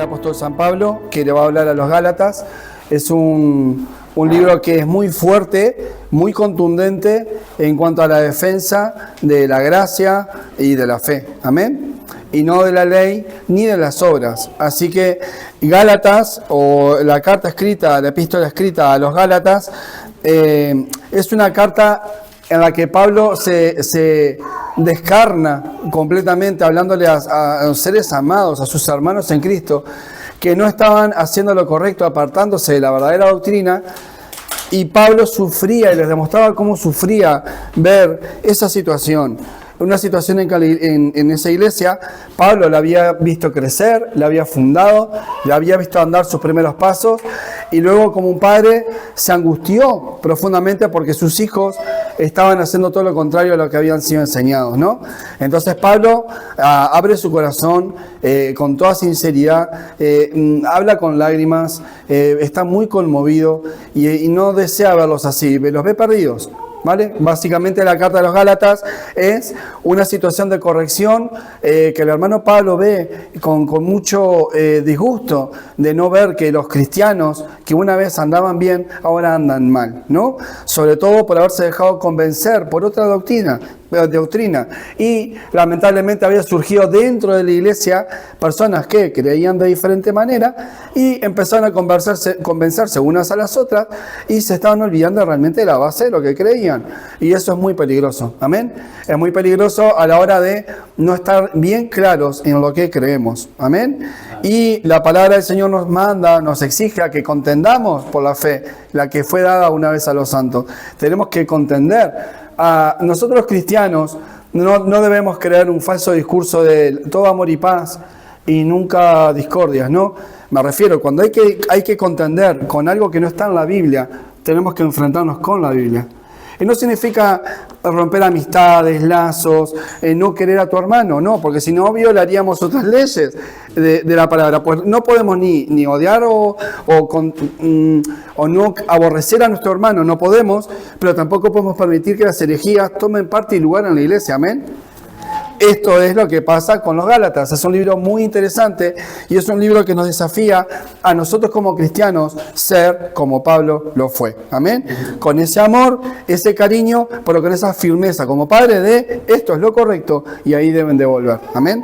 apóstol San Pablo, que le va a hablar a los Gálatas. Es un libro que es muy fuerte, muy contundente en cuanto a la defensa de la gracia y de la fe. Amén. Y no de la ley ni de las obras. Así que Gálatas, o la carta escrita, la epístola escrita a los Gálatas, es una carta en la que Pablo se descarna completamente, hablándole a los seres amados, a sus hermanos en Cristo, que no estaban haciendo lo correcto, apartándose de la verdadera doctrina. Y Pablo sufría y les demostraba cómo sufría ver esa situación. Una situación en esa iglesia, Pablo la había visto crecer, la había fundado, la había visto andar sus primeros pasos, y luego como un padre se angustió profundamente porque sus hijos estaban haciendo todo lo contrario a lo que habían sido enseñados, ¿no? Entonces Pablo abre su corazón con toda sinceridad, habla con lágrimas, está muy conmovido y no desea verlos así, los ve perdidos. ¿Vale? Básicamente la carta de los Gálatas es una situación de corrección que el hermano Pablo ve con mucho disgusto de no ver que los cristianos que una vez andaban bien, ahora andan mal, ¿no? Sobre todo por haberse dejado convencer por otra doctrina. Y lamentablemente había surgido dentro de la iglesia personas que creían de diferente manera y empezaron a convencerse unas a las otras y se estaban olvidando realmente de la base de lo que creían, y eso es muy peligroso. Amén. Es muy peligroso a la hora de no estar bien claros en lo que creemos. Amén. Y la palabra del Señor nos manda, nos exige a que contendamos por la fe, la que fue dada una vez a los santos. Tenemos que contender. Nosotros los cristianos no debemos creer un falso discurso de todo amor y paz y nunca discordias, ¿no? Me refiero, cuando hay que contender con algo que no está en la Biblia, tenemos que enfrentarnos con la Biblia. Y no significa romper amistades, lazos, no querer a tu hermano, no, porque si no violaríamos otras leyes de la palabra. Pues no podemos ni odiar o no aborrecer a nuestro hermano, no podemos, pero tampoco podemos permitir que las herejías tomen parte y lugar en la iglesia, amén. Esto es lo que pasa con los Gálatas. Es un libro muy interesante y es un libro que nos desafía a nosotros como cristianos ser como Pablo lo fue. Amén. Con ese amor, ese cariño, pero con esa firmeza como padre de esto es lo correcto y ahí deben de volver. Amén.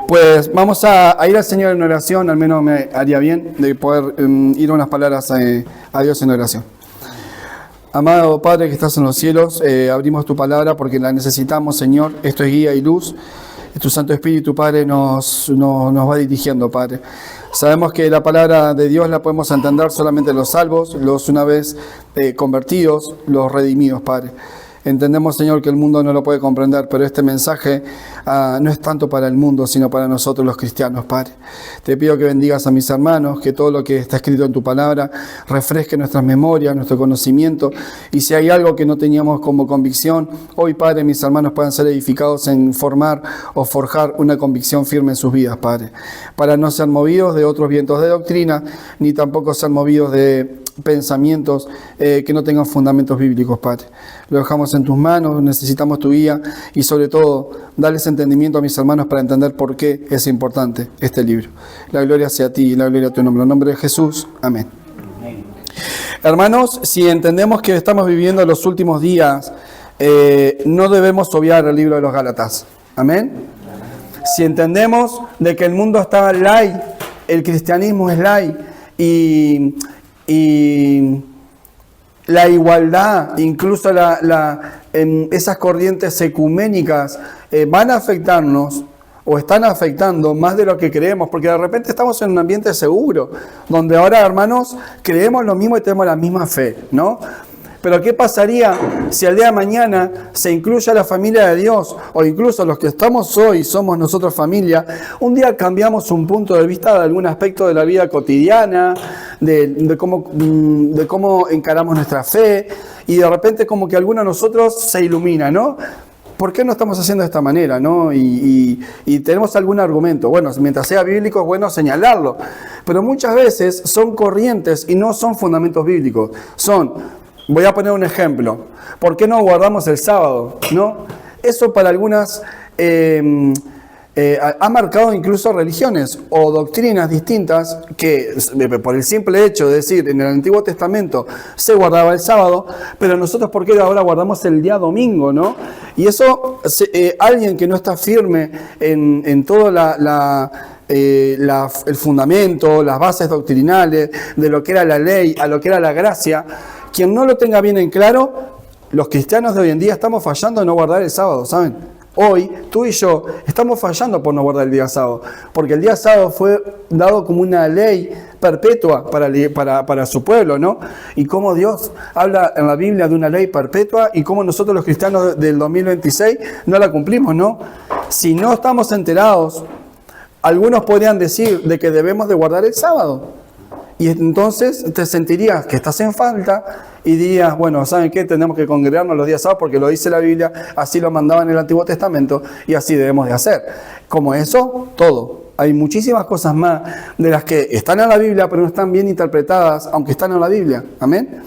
Pues vamos a ir al Señor en oración. Al menos me haría bien de poder ir unas palabras a Dios en oración. Amado Padre que estás en los cielos, abrimos tu palabra porque la necesitamos, Señor. Esto es guía y luz. Tu Santo Espíritu, Padre, nos va dirigiendo, Padre. Sabemos que la palabra de Dios la podemos entender solamente los salvos, los una vez convertidos, los redimidos, Padre. Entendemos, Señor, que el mundo no lo puede comprender, pero este mensaje no es tanto para el mundo, sino para nosotros los cristianos, Padre. Te pido que bendigas a mis hermanos, que todo lo que está escrito en tu palabra refresque nuestras memorias, nuestro conocimiento, y si hay algo que no teníamos como convicción, hoy, Padre, mis hermanos puedan ser edificados en formar o forjar una convicción firme en sus vidas, Padre, para no ser movidos de otros vientos de doctrina, ni tampoco ser movidos de pensamientos que no tengan fundamentos bíblicos, Padre. Lo dejamos en tus manos, necesitamos tu guía y sobre todo, darles entendimiento a mis hermanos para entender por qué es importante este libro. La gloria sea a ti y la gloria a tu nombre. En nombre de Jesús, amén. Amén. Hermanos, si entendemos que estamos viviendo los últimos días, no debemos obviar el libro de los Gálatas. Amén. Si entendemos de que el mundo está light, el cristianismo es light y la igualdad, incluso esas corrientes ecuménicas van a afectarnos o están afectando más de lo que creemos, porque de repente estamos en un ambiente seguro, donde ahora, hermanos, creemos lo mismo y tenemos la misma fe, ¿no? Pero ¿qué pasaría si al día de mañana se incluye a la familia de Dios, o incluso los que estamos hoy, somos nosotros familia, un día cambiamos un punto de vista de algún aspecto de la vida cotidiana, de cómo encaramos nuestra fe, y de repente como que alguno de nosotros se ilumina, ¿no? ¿Por qué no estamos haciendo de esta manera, no? Y tenemos algún argumento. Bueno, mientras sea bíblico es bueno señalarlo, pero muchas veces son corrientes y no son fundamentos bíblicos. Voy a poner un ejemplo. ¿Por qué no guardamos el sábado? ¿No? Eso para algunas ha marcado incluso religiones o doctrinas distintas que por el simple hecho de decir en el Antiguo Testamento se guardaba el sábado, pero nosotros ¿por qué ahora guardamos el día domingo, no? Y eso, alguien que no está firme en todo el fundamento, las bases doctrinales de lo que era la ley a lo que era la gracia, quien no lo tenga bien en claro, los cristianos de hoy en día estamos fallando en no guardar el sábado, ¿saben? Hoy, tú y yo, estamos fallando por no guardar el día sábado, porque el día sábado fue dado como una ley perpetua para su pueblo, ¿no? Y cómo Dios habla en la Biblia de una ley perpetua y cómo nosotros los cristianos del 2026 no la cumplimos, ¿no? Si no estamos enterados, algunos podrían decir de que debemos de guardar el sábado. Y entonces te sentirías que estás en falta y dirías, bueno, ¿saben qué? Tenemos que congregarnos los días sábados porque lo dice la Biblia, así lo mandaba en el Antiguo Testamento y así debemos de hacer. Como eso, todo. Hay muchísimas cosas más de las que están en la Biblia, pero no están bien interpretadas, aunque están en la Biblia. Amén.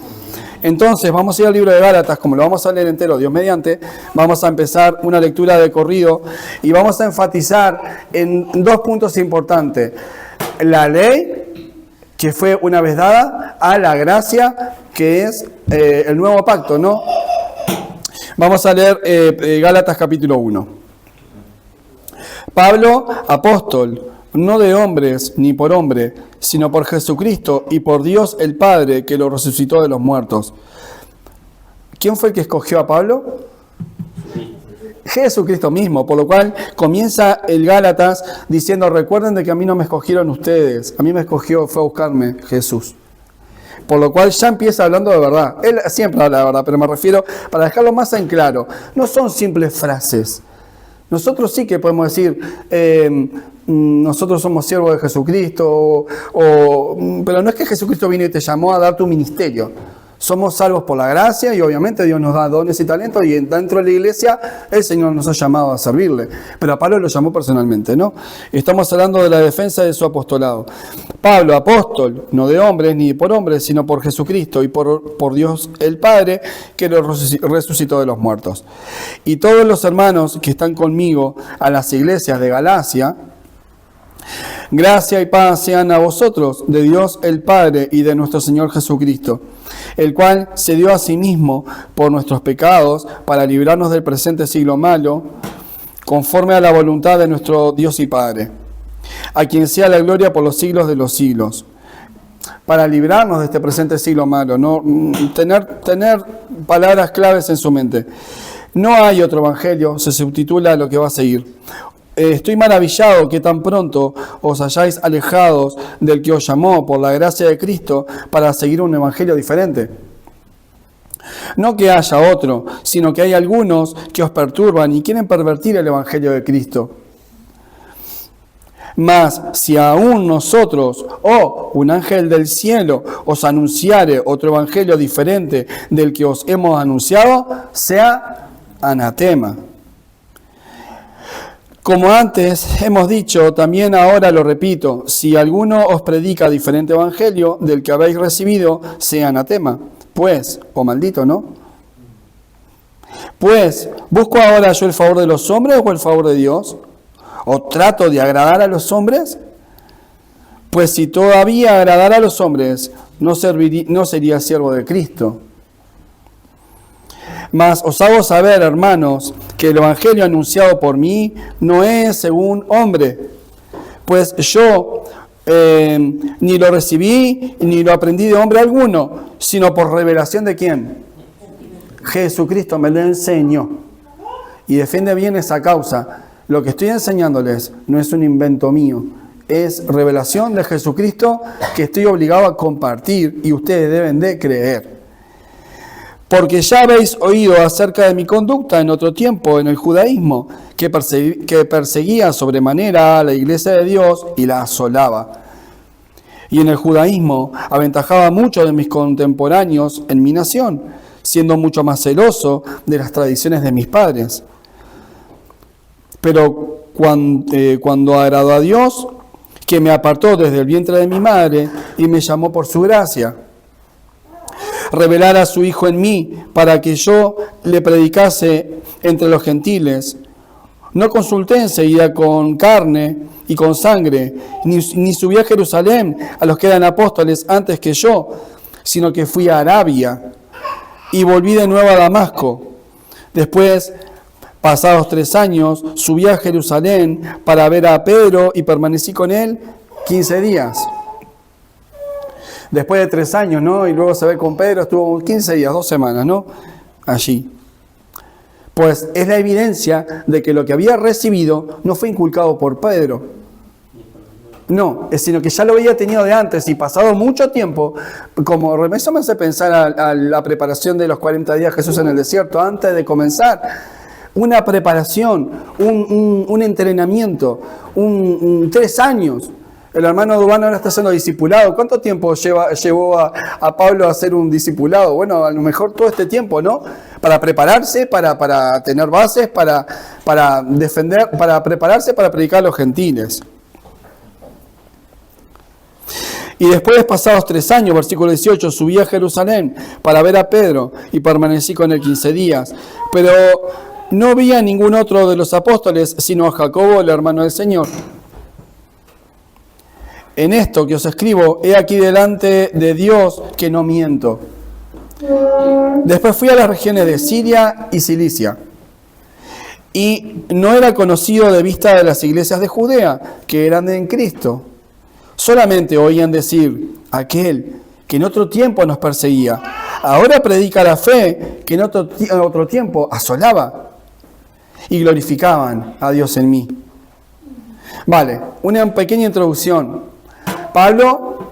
Entonces, vamos a ir al libro de Gálatas, como lo vamos a leer entero, Dios mediante, vamos a empezar una lectura de corrido y vamos a enfatizar en dos puntos importantes. La ley, que fue una vez dada, a la gracia, que es el nuevo pacto, ¿no? Vamos a leer Gálatas capítulo 1. Pablo, apóstol, no de hombres ni por hombre, sino por Jesucristo y por Dios el Padre, que lo resucitó de los muertos. ¿Quién fue el que escogió a Pablo? Jesucristo mismo, por lo cual comienza el Gálatas diciendo, recuerden de que a mí no me escogieron ustedes, a mí me escogió, fue a buscarme Jesús. Por lo cual ya empieza hablando de verdad. Él siempre habla de verdad, pero me refiero, para dejarlo más en claro, no son simples frases. Nosotros sí que podemos decir, nosotros somos siervos de Jesucristo, pero no es que Jesucristo vino y te llamó a dar tu ministerio. Somos salvos por la gracia y obviamente Dios nos da dones y talentos y dentro de la iglesia el Señor nos ha llamado a servirle. Pero a Pablo lo llamó personalmente, ¿no? Estamos hablando de la defensa de su apostolado. Pablo, apóstol, no de hombres ni por hombres, sino por Jesucristo y por Dios el Padre, que lo resucitó de los muertos. Y todos los hermanos que están conmigo a las iglesias de Galacia, gracia y paz sean a vosotros, de Dios el Padre y de nuestro Señor Jesucristo, el cual se dio a sí mismo por nuestros pecados para librarnos del presente siglo malo, conforme a la voluntad de nuestro Dios y Padre, a quien sea la gloria por los siglos de los siglos. Para librarnos de este presente siglo malo, ¿no? Tener palabras claves en su mente. No hay otro evangelio, se subtitula lo que va a seguir. Estoy maravillado que tan pronto os hayáis alejados del que os llamó por la gracia de Cristo para seguir un evangelio diferente. No que haya otro, sino que hay algunos que os perturban y quieren pervertir el evangelio de Cristo. Mas si aún nosotros o un ángel del cielo os anunciare otro evangelio diferente del que os hemos anunciado, sea anatema. Como antes hemos dicho, también ahora lo repito, si alguno os predica diferente evangelio del que habéis recibido, sea anatema, pues, o maldito, ¿no? Pues, ¿busco ahora yo el favor de los hombres o el favor de Dios? ¿O trato de agradar a los hombres? Pues si todavía agradara a los hombres, no sería siervo de Cristo. Mas os hago saber, hermanos, que el evangelio anunciado por mí no es según hombre, pues yo ni lo recibí ni lo aprendí de hombre alguno, sino por revelación de ¿quién? Jesucristo me lo enseñó. Y defiende bien esa causa. Lo que estoy enseñándoles no es un invento mío, es revelación de Jesucristo que estoy obligado a compartir y ustedes deben de creer. Porque ya habéis oído acerca de mi conducta en otro tiempo en el judaísmo, que perseguía sobremanera a la iglesia de Dios y la asolaba. Y en el judaísmo aventajaba mucho de mis contemporáneos en mi nación, siendo mucho más celoso de las tradiciones de mis padres. Pero cuando agradó a Dios, que me apartó desde el vientre de mi madre y me llamó por su gracia, revelar a su Hijo en mí, para que yo le predicase entre los gentiles, No consulté enseguida con carne y con sangre, ni subí a Jerusalén a los que eran apóstoles antes que yo, sino que fui a Arabia y volví de nuevo a Damasco. Después, pasados 3 años, subí a Jerusalén para ver a Pedro y permanecí con él 15 días. Después de 3 años, ¿no? Y luego se ve con Pedro, estuvo 15 días, 2 semanas, ¿no? Allí. Pues es la evidencia de que lo que había recibido no fue inculcado por Pedro. No, sino que ya lo había tenido de antes y pasado mucho tiempo. Como eso me hace pensar a la preparación de los 40 días Jesús en el desierto, antes de comenzar. Una preparación, un entrenamiento, 3 años. El hermano Dubán ahora está siendo discipulado. ¿Cuánto tiempo llevó a Pablo a ser un discipulado? Bueno, a lo mejor todo este tiempo, ¿no? Para prepararse, para tener bases, para defender, para prepararse para predicar a los gentiles. Y después, pasados 3 años, versículo 18, subí a Jerusalén para ver a Pedro y permanecí con él 15 días. Pero no vi a ningún otro de los apóstoles, sino a Jacobo, el hermano del Señor. En esto que os escribo, he aquí delante de Dios que no miento. Después fui a las regiones de Siria y Cilicia, y no era conocido de vista de las iglesias de Judea, que eran en Cristo. Solamente oían decir, aquel que en otro tiempo nos perseguía, ahora predica la fe, que en otro tiempo asolaba, y glorificaban a Dios en mí. Vale, una pequeña introducción. Pablo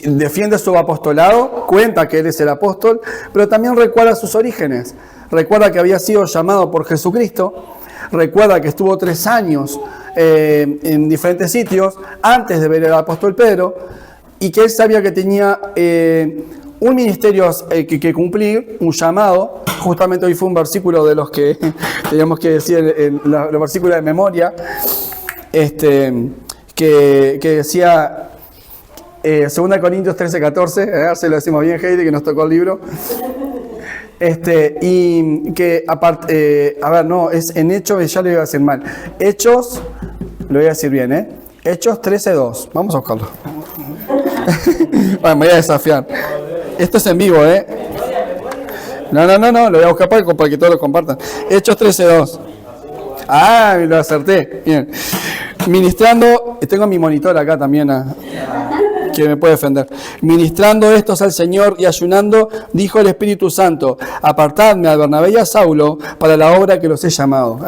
defiende su apostolado, cuenta que él es el apóstol, pero también recuerda sus orígenes. Recuerda que había sido llamado por Jesucristo, recuerda que estuvo 3 años en diferentes sitios antes de ver al apóstol Pedro, y que él sabía que tenía un ministerio que cumplir, un llamado. Justamente hoy fue un versículo de los que teníamos que decir los versículos de memoria, que decía 2 Corintios 13:14, se lo decimos bien, Heidi, que nos tocó el libro. Y que aparte, es en Hechos, ya lo iba a decir mal. Hechos, lo voy a decir bien, Hechos 13:2. Vamos a buscarlo. Bueno, me voy a desafiar. Esto es en vivo, No, lo voy a buscar para que todos lo compartan. Hechos 13:2. Ah, lo acerté. Bien. Ministrando, tengo mi monitor acá también que me puede defender. Ministrando estos al Señor y ayunando, dijo el Espíritu Santo, apartadme a Bernabé y a Saulo para la obra que los he llamado.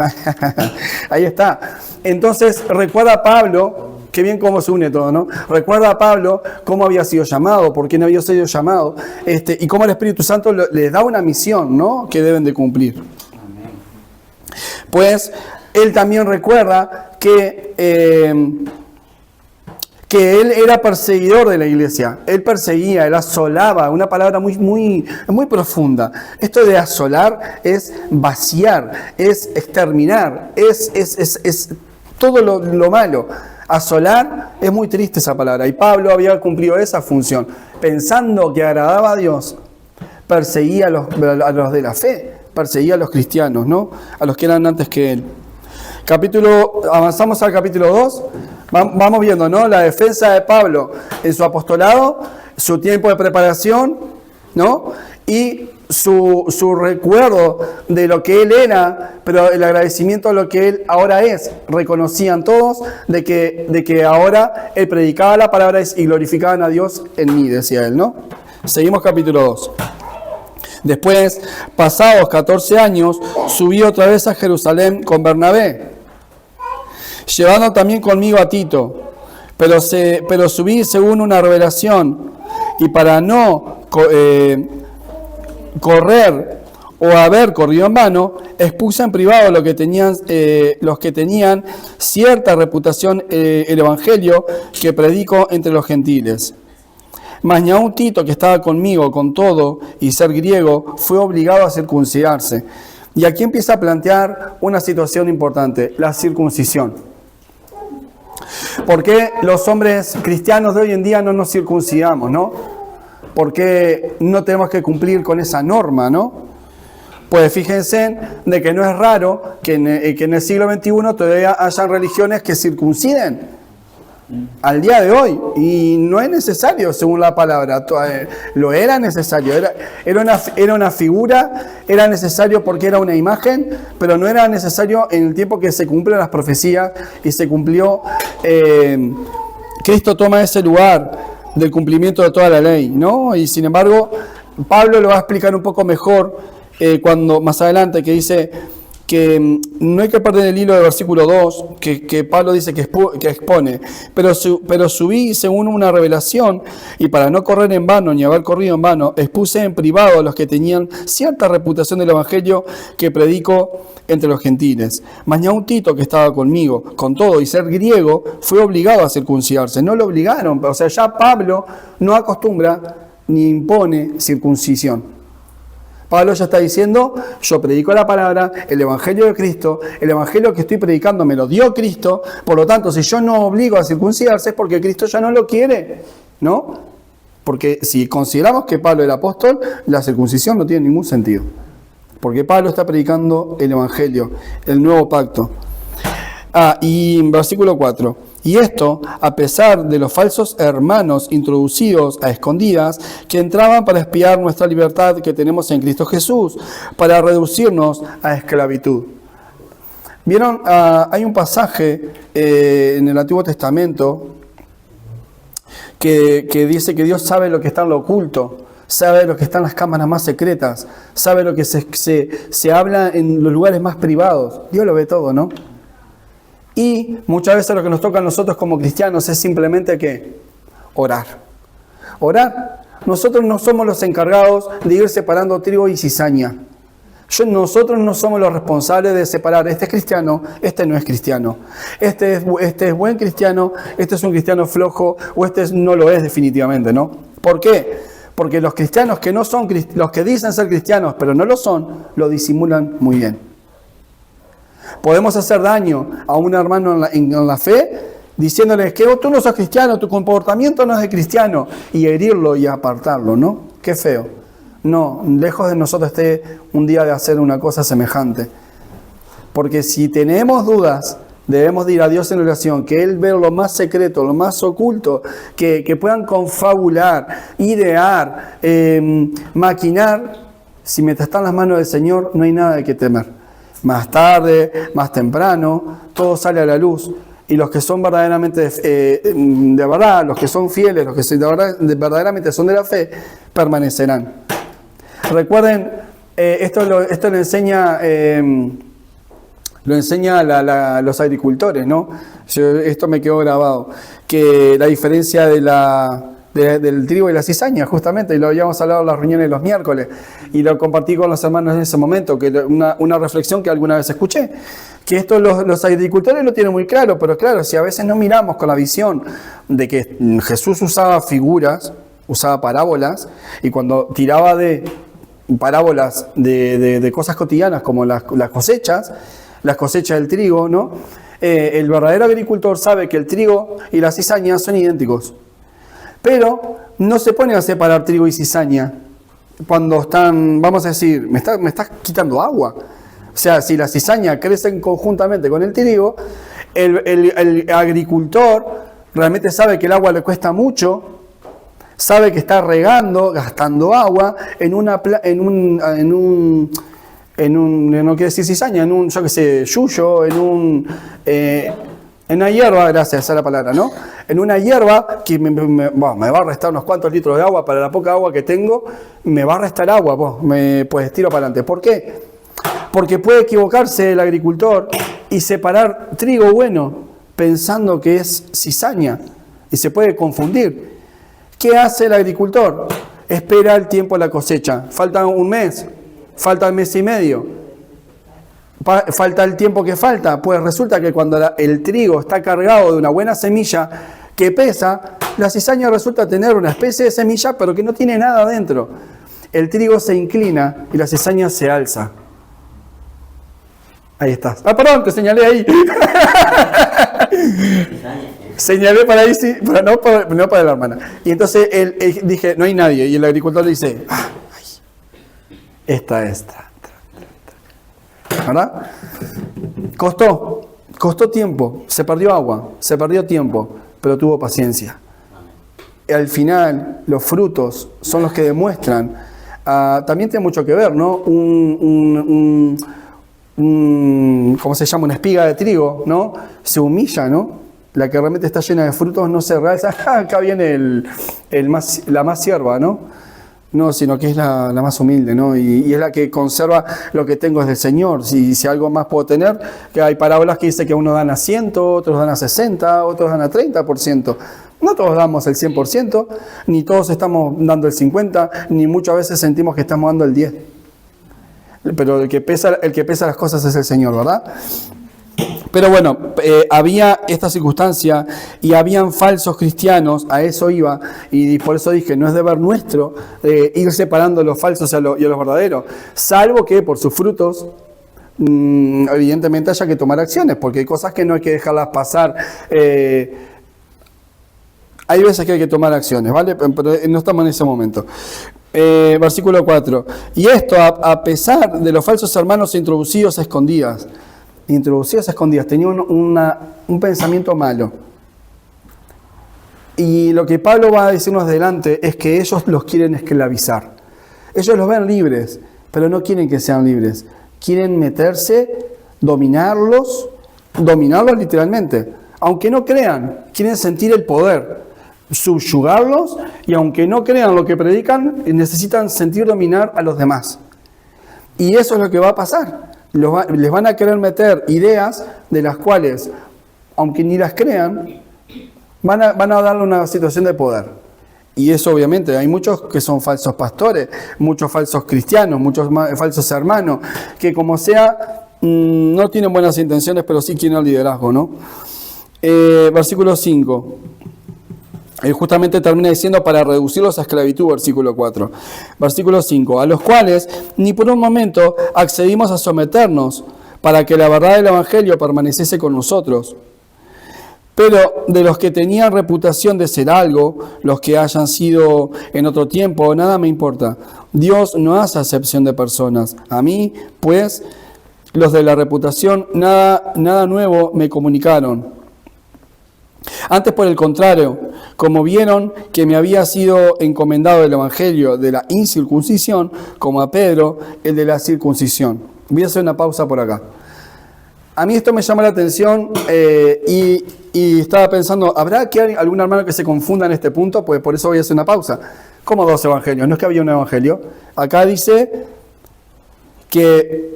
Ahí está. Entonces, recuerda a Pablo, qué bien cómo se une todo, ¿no? Recuerda a Pablo cómo había sido llamado, por quién había sido llamado, y cómo el Espíritu Santo les da una misión, ¿no? Que deben de cumplir. Pues él también recuerda que él era perseguidor de la iglesia. Él perseguía, él asolaba, una palabra muy profunda. Esto de asolar es vaciar, es exterminar, es todo lo malo. Asolar es muy triste esa palabra. Y Pablo había cumplido esa función. Pensando que agradaba a Dios, perseguía a los de la fe, perseguía a los cristianos, ¿no? A los que eran antes que él. Avanzamos al capítulo 2. Vamos viendo, ¿no? La defensa de Pablo en su apostolado, su tiempo de preparación, ¿no? Y su recuerdo de lo que él era, pero el agradecimiento a lo que él ahora es. Reconocían todos de que ahora él predicaba la palabra y glorificaban a Dios en mí, decía él, ¿no? Seguimos capítulo 2. Después, pasados 14 años, subí otra vez a Jerusalén con Bernabé, llevando también conmigo a Tito, pero subí según una revelación, y para no correr o haber corrido en vano, expuse en privado los que tenían cierta reputación el evangelio que predico entre los gentiles. Mas ni aun Tito, que estaba conmigo con todo y ser griego, fue obligado a circuncidarse. Y aquí empieza a plantear una situación importante, la circuncisión. ¿Por qué los hombres cristianos de hoy en día no nos circuncidamos, no? ¿Por qué no tenemos que cumplir con esa norma, no? Pues fíjense de que no es raro que en el siglo XXI todavía hayan religiones que circunciden al día de hoy, y no es necesario según la palabra. Lo era necesario, era una figura, era necesario porque era una imagen, pero no era necesario en el tiempo que se cumplen las profecías y se cumplió. Cristo toma ese lugar del cumplimiento de toda la ley, ¿no? Y sin embargo Pablo lo va a explicar un poco mejor cuando más adelante, que dice que no hay que perder el hilo del versículo 2, que Pablo dice que expone, pero subí según una revelación, y para no correr en vano, ni haber corrido en vano, expuse en privado a los que tenían cierta reputación del evangelio que predico entre los gentiles. Mas ni aun Tito, que estaba conmigo, con todo y ser griego, fue obligado a circuncidarse. No lo obligaron, o sea, ya Pablo no acostumbra ni impone circuncisión. Pablo ya está diciendo, yo predico la palabra, el evangelio de Cristo, el evangelio que estoy predicando me lo dio Cristo, por lo tanto, si yo no obligo a circuncidarse es porque Cristo ya no lo quiere, ¿no? Porque si consideramos que Pablo era apóstol, la circuncisión no tiene ningún sentido, porque Pablo está predicando el evangelio, el nuevo pacto. Y en versículo 4, y esto a pesar de los falsos hermanos introducidos a escondidas que entraban para espiar nuestra libertad que tenemos en Cristo Jesús, para reducirnos a esclavitud. ¿Vieron? Hay un pasaje en el Antiguo Testamento que dice que Dios sabe lo que está en lo oculto, sabe lo que está en las cámaras más secretas, sabe lo que se habla en los lugares más privados. Dios lo ve todo, ¿no? Y muchas veces lo que nos toca a nosotros como cristianos es simplemente ¿qué? Orar. Orar. Nosotros no somos los encargados de ir separando trigo y cizaña. Nosotros no somos los responsables de separar, este es cristiano, este no es cristiano. Este es buen cristiano, este es un cristiano flojo, o no lo es definitivamente, ¿no? ¿Por qué? Porque los cristianos que no son, los que dicen ser cristianos pero no lo son, lo disimulan muy bien. Podemos hacer daño a un hermano en la fe diciéndole que tú no sos cristiano, tu comportamiento no es de cristiano, y herirlo y apartarlo, ¿no? Qué feo. No, lejos de nosotros esté un día de hacer una cosa semejante. Porque si tenemos dudas, debemos de ir a Dios en oración, que Él ve lo más secreto, lo más oculto, que puedan confabular, idear, maquinar. Si mientras están en las manos del Señor, no hay nada de qué temer. Más tarde, más temprano, todo sale a la luz. Y los que son verdaderamente de verdad, los que son fieles, los que verdaderamente son de la fe, permanecerán. Recuerden, esto lo enseña los agricultores, ¿no? Esto me quedó grabado, que la diferencia del trigo y la cizaña, justamente, y lo habíamos hablado en las reuniones de los miércoles, y lo compartí con los hermanos en ese momento, que una reflexión que alguna vez escuché, que esto los agricultores lo tienen muy claro, pero claro, si a veces no miramos con la visión de que Jesús usaba figuras, usaba parábolas, y cuando tiraba de parábolas de cosas cotidianas como las cosechas del trigo, ¿no? El verdadero agricultor sabe que el trigo y la cizaña son idénticos. Pero no se pone a separar trigo y cizaña cuando están, vamos a decir, me estás quitando agua. O sea, si la cizaña crecen conjuntamente con el trigo, el agricultor realmente sabe que el agua le cuesta mucho, sabe que está regando, gastando agua no quiero decir cizaña, yo qué sé, yuyo, en una hierba, gracias, esa es la palabra, ¿no? En una hierba que me va a restar unos cuantos litros de agua para la poca agua que tengo, me va a restar agua, pues tiro para adelante. ¿Por qué? Porque puede equivocarse el agricultor y separar trigo bueno pensando que es cizaña y se puede confundir. ¿Qué hace el agricultor? Espera el tiempo de la cosecha. Falta un mes, falta el mes y medio. Falta el tiempo que falta, pues resulta que cuando el trigo está cargado de una buena semilla que pesa, la cizaña resulta tener una especie de semilla pero que no tiene nada dentro. El trigo se inclina y la cizaña se alza. Ahí estás. Perdón, te señalé ahí. Señalé para ahí, sí, pero no para la hermana. Y entonces dije, no hay nadie. Y el agricultor le dice, esta. ¿verdad? Costó tiempo, se perdió agua, se perdió tiempo, pero tuvo paciencia. Y al final, los frutos son los que demuestran, también tiene mucho que ver, ¿no? ¿Cómo se llama? Una espiga de trigo, ¿no? Se humilla, ¿no? La que realmente está llena de frutos no se realza. Acá viene la más sierva, ¿no? No, sino que es la más humilde, ¿no? Y es la que conserva lo que tengo es del Señor. Si algo más puedo tener, que hay parábolas que dice que unos dan a 100, otros dan a 60, otros dan a 30%. No todos damos el 100%, ni todos estamos dando el 50%, ni muchas veces sentimos que estamos dando el 10%. Pero el que pesa las cosas es el Señor, ¿verdad? Pero bueno, había esta circunstancia y habían falsos cristianos, a eso iba, y por eso dije, no es deber nuestro ir separando los falsos y a los verdaderos, salvo que por sus frutos, evidentemente haya que tomar acciones, porque hay cosas que no hay que dejarlas pasar. Hay veces que hay que tomar acciones, ¿vale? Pero no estamos en ese momento. Versículo 4. Y esto a pesar de los falsos hermanos introducidos a escondidas. Tenían un pensamiento malo. Y lo que Pablo va a decirnos adelante es que ellos los quieren esclavizar. Ellos los ven libres, pero no quieren que sean libres. Quieren meterse, dominarlos literalmente. Aunque no crean, quieren sentir el poder, subyugarlos, y aunque no crean lo que predican, necesitan sentir dominar a los demás. Y eso es lo que va a pasar. Les van a querer meter ideas de las cuales, aunque ni las crean, van a darle una situación de poder. Y eso obviamente, hay muchos que son falsos pastores, muchos falsos cristianos, muchos falsos hermanos, que como sea, no tienen buenas intenciones, pero sí quieren el liderazgo, ¿no? Versículo 5. Él justamente termina diciendo para reducirlos a esclavitud, versículo 4. Versículo 5. A los cuales ni por un momento accedimos a someternos para que la verdad del Evangelio permaneciese con nosotros. Pero de los que tenían reputación de ser algo, los que hayan sido en otro tiempo, nada me importa. Dios no hace acepción de personas. A mí, pues, los de la reputación, nada nuevo me comunicaron. Antes, por el contrario, como vieron que me había sido encomendado el evangelio de la incircuncisión, como a Pedro, el de la circuncisión. Voy a hacer una pausa por acá. A mí esto me llama la atención y estaba pensando, ¿habrá algún hermano que se confunda en este punto? Pues por eso voy a hacer una pausa. ¿Cómo dos evangelios? No es que había un evangelio. Acá dice que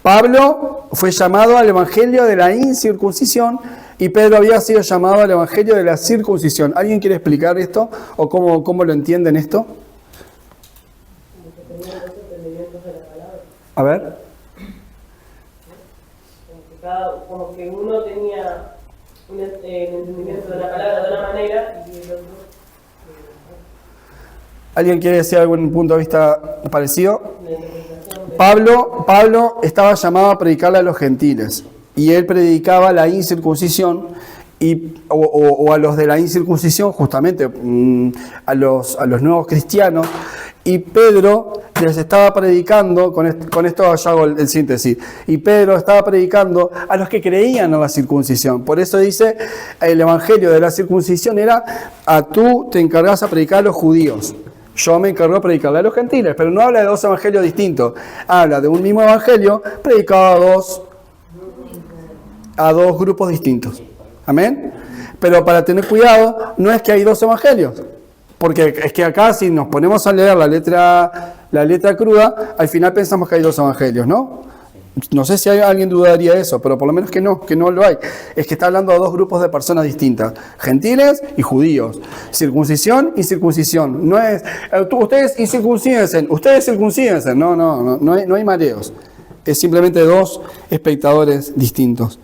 Pablo fue llamado al evangelio de la incircuncisión y Pedro había sido llamado al evangelio de la circuncisión. ¿Alguien quiere explicar esto o cómo lo entienden esto? A ver. Como que uno tenía el entendimiento de la palabra de una manera y el otro. ¿Alguien quiere decir algún punto de vista parecido? Pablo estaba llamado a predicarle a los gentiles y él predicaba la incircuncisión o a los de la incircuncisión, justamente a los nuevos cristianos, y Pedro les estaba predicando, con esto ya hago el síntesis, y Pedro estaba predicando a los que creían en la circuncisión. Por eso dice, el evangelio de la circuncisión era, tú te encargas a predicar a los judíos. Yo me encargo de predicarle a los gentiles, pero no habla de dos evangelios distintos. Habla de un mismo evangelio predicado a dos grupos distintos. ¿Amén? Pero para tener cuidado, no es que hay dos evangelios. Porque es que acá, si nos ponemos a leer la letra cruda, al final pensamos que hay dos evangelios, ¿no? No sé si alguien dudaría de eso, pero por lo menos que no lo hay. Es que está hablando de dos grupos de personas distintas, gentiles y judíos. Circuncisión y circuncisión. No es, ustedes incircuncídense, ustedes circuncídense. No hay mareos. Es simplemente dos espectadores distintos.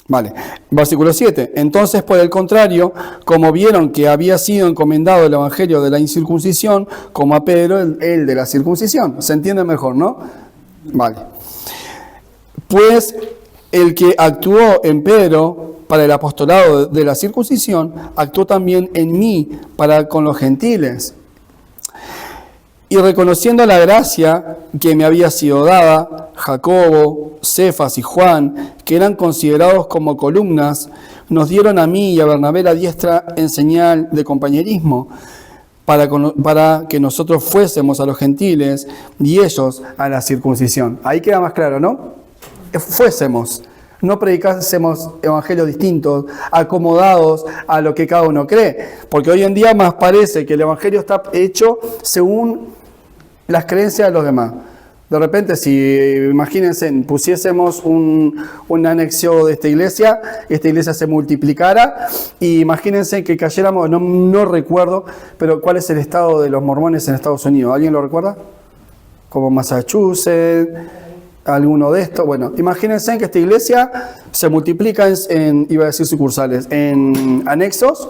Vale, versículo 7. Entonces, por el contrario, como vieron que había sido encomendado el evangelio de la incircuncisión, como a Pedro, el de la circuncisión. ¿Se entiende mejor, no? Vale. Pues el que actuó en Pedro para el apostolado de la circuncisión, actuó también en mí para con los gentiles. Y reconociendo la gracia que me había sido dada, Jacobo, Cefas y Juan, que eran considerados como columnas, nos dieron a mí y a Bernabé la diestra en señal de compañerismo, para que nosotros fuésemos a los gentiles y ellos a la circuncisión. Ahí queda más claro, ¿no? Fuésemos, no predicásemos evangelios distintos, acomodados a lo que cada uno cree, porque hoy en día más parece que el evangelio está hecho según las creencias de los demás. De repente, si imagínense, pusiésemos un anexo de esta iglesia se multiplicara, y imagínense que cayéramos, no recuerdo, pero ¿cuál es el estado de los mormones en Estados Unidos? ¿Alguien lo recuerda? Como Massachusetts, alguno de estos. Bueno, imagínense que esta iglesia se multiplica iba a decir sucursales, en anexos,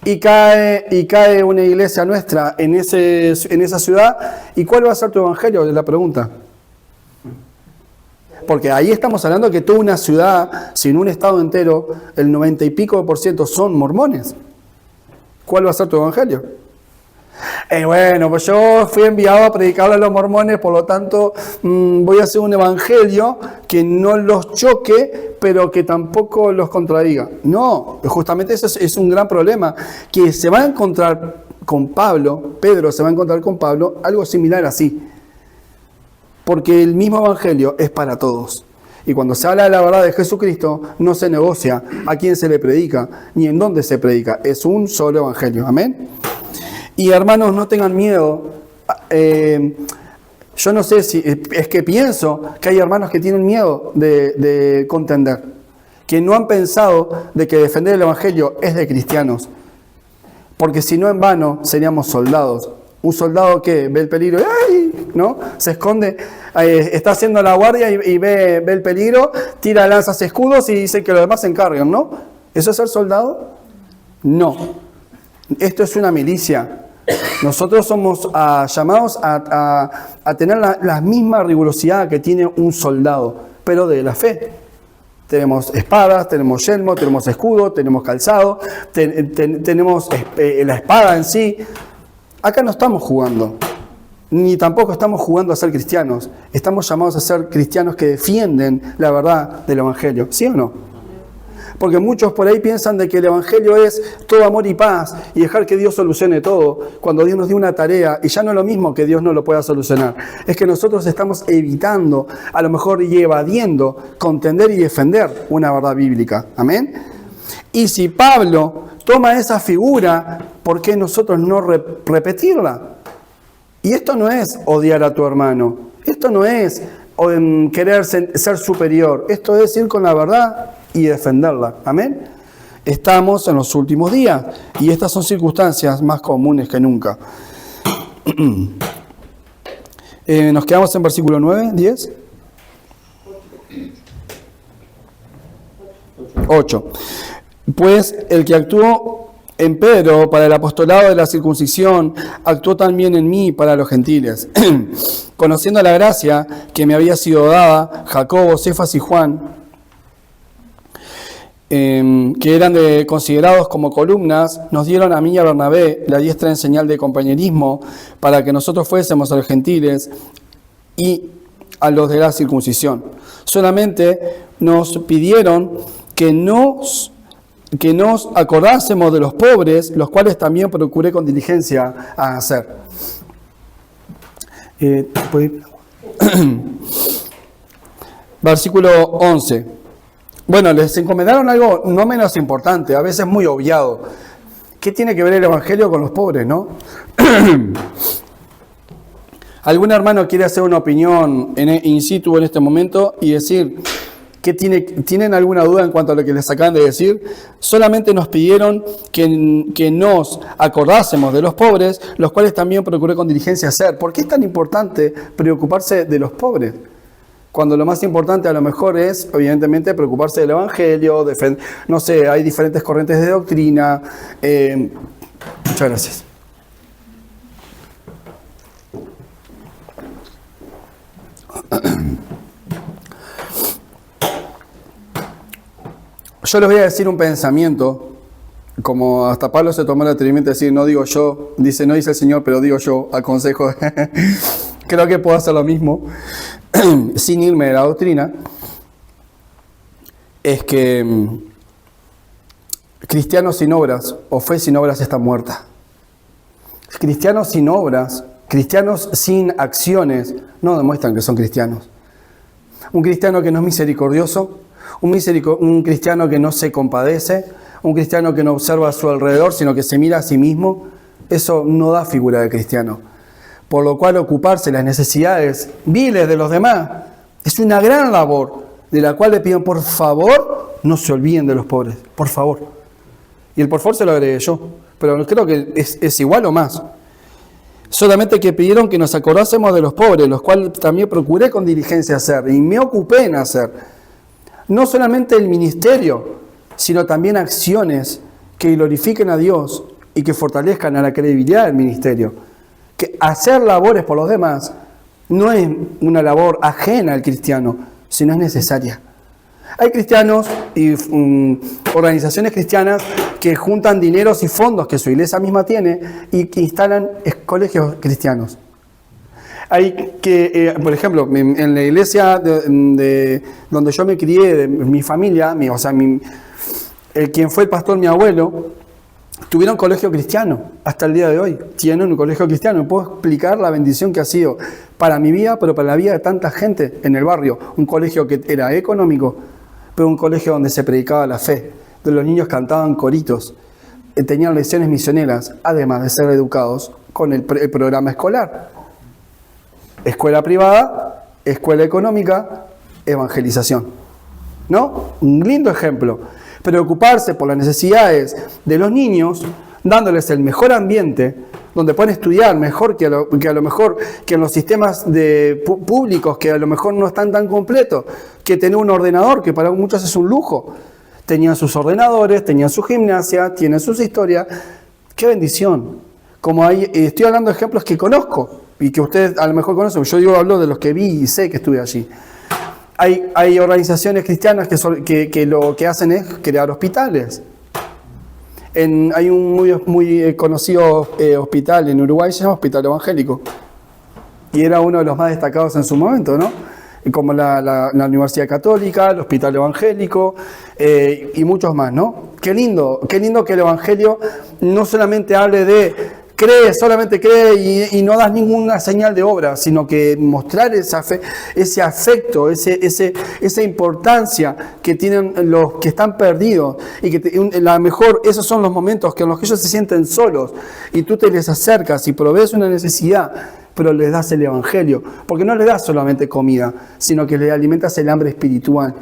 y cae una iglesia nuestra en esa ciudad. ¿Y cuál va a ser tu evangelio? Es la pregunta. Porque ahí estamos hablando que toda una ciudad, sin un estado entero, el 90 y pico % son mormones. ¿Cuál va a ser tu evangelio? Bueno, pues yo fui enviado a predicarle a los mormones, por lo tanto voy a hacer un evangelio que no los choque, pero que tampoco los contradiga. No, justamente eso es un gran problema, que se va a encontrar con Pedro se va a encontrar con Pablo algo similar así. Porque el mismo evangelio es para todos. Y cuando se habla de la verdad de Jesucristo, no se negocia a quién se le predica, ni en dónde se predica. Es un solo evangelio. Amén. Y hermanos, no tengan miedo. Yo no sé si es que pienso que hay hermanos que tienen miedo de contender, que no han pensado de que defender el evangelio es de cristianos, porque si no, en vano seríamos soldados. Un soldado que ve el peligro, ¡ay!, ¿no? Se esconde, está haciendo la guardia y ve el peligro, tira lanzas, escudos y dice que los demás se encargan, ¿no? ¿Eso es ser soldado? No. Esto es una milicia. Nosotros somos llamados a tener la misma rigurosidad que tiene un soldado, pero de la fe. Tenemos espadas, tenemos yelmo, tenemos escudo, tenemos calzado, tenemos la espada en sí. Acá no estamos jugando, ni tampoco estamos jugando a ser cristianos. Estamos llamados a ser cristianos que defienden la verdad del evangelio, ¿sí o no? Porque muchos por ahí piensan de que el evangelio es todo amor y paz y dejar que Dios solucione todo, cuando Dios nos dio una tarea, y ya no es lo mismo que Dios no lo pueda solucionar. Es que nosotros estamos evitando, a lo mejor y evadiendo, contender y defender una verdad bíblica. Amén. Y si Pablo toma esa figura, ¿por qué nosotros no repetirla? Y esto no es odiar a tu hermano, esto no es querer ser superior, esto es ir con la verdad y defenderla. Amén. Estamos en los últimos días y estas son circunstancias más comunes que nunca. Nos quedamos en versículo 9, 10. 8. Pues el que actuó en Pedro para el apostolado de la circuncisión, actuó también en mí para los gentiles. Conociendo la gracia que me había sido dada, Jacobo, Cefas y Juan, que eran considerados como columnas, nos dieron a mí y a Bernabé la diestra en señal de compañerismo, para que nosotros fuésemos a los gentiles y a los de la circuncisión. Solamente nos pidieron que nos acordásemos de los pobres, los cuales también procuré con diligencia a hacer. Versículo 11. Bueno, les encomendaron algo no menos importante, a veces muy obviado. ¿Qué tiene que ver el evangelio con los pobres, no? ¿Algún hermano quiere hacer una opinión in situ en este momento y decir que tienen alguna duda en cuanto a lo que les acaban de decir? Solamente nos pidieron que nos acordásemos de los pobres, los cuales también procuré con diligencia hacer. ¿Por qué es tan importante preocuparse de los pobres? Cuando lo más importante a lo mejor es, evidentemente, preocuparse del evangelio, no sé, hay diferentes corrientes de doctrina. Muchas gracias. Yo les voy a decir un pensamiento como hasta Pablo se tomó el atrevimiento de decir, no digo yo, dice, no dice el Señor, pero digo yo, aconsejo. Creo que puedo hacer lo mismo, sin irme de la doctrina, es que cristianos sin obras, o fe sin obras está muerta. Cristianos sin obras, cristianos sin acciones, no demuestran que son cristianos. Un cristiano que no es misericordioso, un cristiano que no se compadece, un cristiano que no observa a su alrededor, sino que se mira a sí mismo, eso no da figura de cristiano. Por lo cual ocuparse de las necesidades viles de los demás es una gran labor, de la cual le pido, por favor, no se olviden de los pobres, por favor. Y el por favor se lo agregué yo, pero creo que es igual o más. Solamente que pidieron que nos acordásemos de los pobres, los cuales también procuré con diligencia hacer, y me ocupé en hacer. No solamente el ministerio, sino también acciones que glorifiquen a Dios y que fortalezcan a la credibilidad del ministerio. Que hacer labores por los demás no es una labor ajena al cristiano, sino es necesaria. Hay cristianos y organizaciones cristianas que juntan dineros y fondos que su iglesia misma tiene y que instalan colegios cristianos. Hay que, por ejemplo, en la iglesia de donde yo me crié, de mi familia, quien fue el pastor, mi abuelo, tuvieron colegio cristiano hasta el día de hoy. Tienen un colegio cristiano. Me puedo explicar la bendición que ha sido para mi vida, pero para la vida de tanta gente en el barrio. Un colegio que era económico, pero un colegio donde se predicaba la fe, donde los niños cantaban coritos, tenían lecciones misioneras, además de ser educados con el programa escolar. Escuela privada, escuela económica, evangelización. ¿No? Un lindo ejemplo. Preocuparse por las necesidades de los niños, dándoles el mejor ambiente, donde pueden estudiar mejor que a lo mejor que en los sistemas públicos, que a lo mejor no están tan completos, que tener un ordenador, que para muchos es un lujo. Tenían sus ordenadores, tenían su gimnasia, tienen sus historias. ¡Qué bendición! Estoy hablando de ejemplos que conozco y que ustedes a lo mejor conocen. Yo hablo de los que vi y sé que estuve allí. Hay organizaciones cristianas que lo que hacen es crear hospitales. Hay un muy conocido hospital en Uruguay, se llama Hospital Evangélico. Y era uno de los más destacados en su momento, ¿no? Como la Universidad Católica, el Hospital Evangélico y muchos más, ¿no? Qué lindo que el Evangelio no solamente hable de solamente cree y no das ninguna señal de obra, sino que mostrar esa fe, ese afecto, esa importancia que tienen los que están perdidos y que esos son los momentos en los que ellos se sienten solos y tú te les acercas y provees una necesidad, pero les das el Evangelio, porque no les das solamente comida, sino que les alimentas el hambre espiritual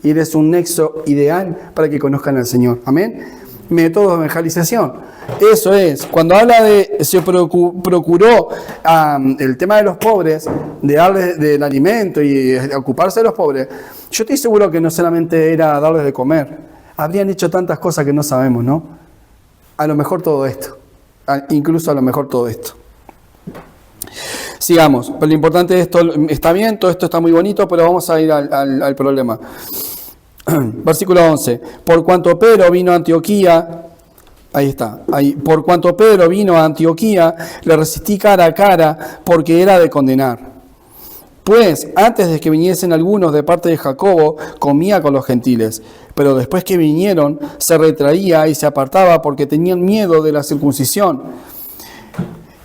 y eres un nexo ideal para que conozcan al Señor. Amén. Método de evangelización. Eso es, cuando habla se procuró el tema de los pobres, de darles del alimento y ocuparse de los pobres, yo estoy seguro que no solamente era darles de comer, habrían hecho tantas cosas que no sabemos, ¿no? A lo mejor todo esto, incluso a lo mejor todo esto. Sigamos, pero lo importante de esto, está bien, todo esto está muy bonito, pero vamos a ir al problema. Versículo 11. Por cuanto Pedro vino a Antioquía, por cuanto Pedro vino a Antioquía, le resistí cara a cara, porque era de condenar. Pues antes de que viniesen algunos de parte de Jacobo, comía con los gentiles, pero después que vinieron, se retraía y se apartaba porque tenían miedo de la circuncisión.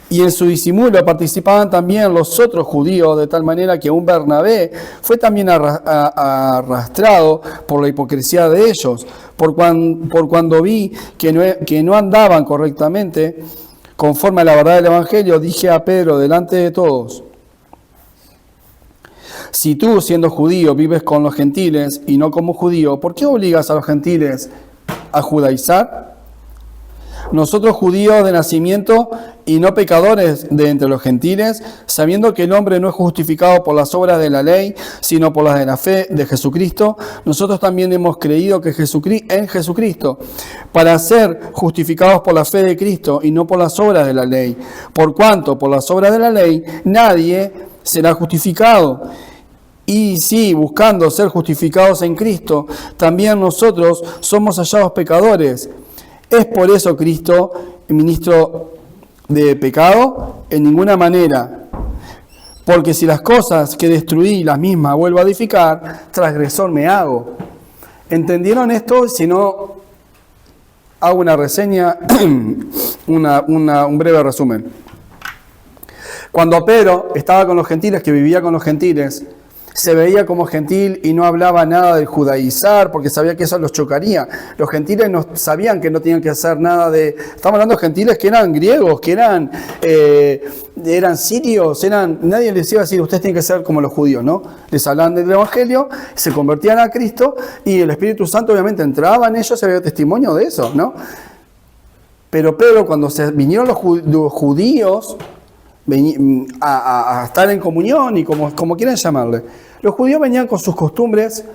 Y en su disimulo participaban también los otros judíos, de tal manera que un Bernabé fue también arrastrado por la hipocresía de ellos, por cuando vi que no andaban correctamente, conforme a la verdad del Evangelio, dije a Pedro delante de todos: si tú, siendo judío, vives con los gentiles y no como judío, ¿por qué obligas a los gentiles a judaizar? Nosotros judíos de nacimiento y no pecadores de entre los gentiles, sabiendo que el hombre no es justificado por las obras de la ley, sino por las de la fe de Jesucristo, nosotros también hemos creído que en Jesucristo, para ser justificados por la fe de Cristo y no por las obras de la ley. Por cuanto por las obras de la ley nadie será justificado. Y si, buscando ser justificados en Cristo, también nosotros somos hallados pecadores. ¿Es por eso Cristo ministro de pecado? En ninguna manera. Porque si las cosas que destruí las mismas vuelvo a edificar, transgresor me hago. ¿Entendieron esto? Si no, hago una reseña, un breve resumen. Cuando Pedro estaba con los gentiles, que vivía con los gentiles, se veía como gentil y no hablaba nada del judaizar porque sabía que eso los chocaría. Los gentiles no sabían que no tenían que hacer nada de... Estamos hablando de gentiles que eran griegos, que eran sirios, nadie les iba a decir, ustedes tienen que ser como los judíos, ¿no? Les hablaban del Evangelio, se convertían a Cristo y el Espíritu Santo obviamente entraba en ellos, se había testimonio de eso, ¿no? Pero Pedro, cuando se vinieron los judíos a estar en comunión y como quieran llamarle, los judíos venían con sus costumbres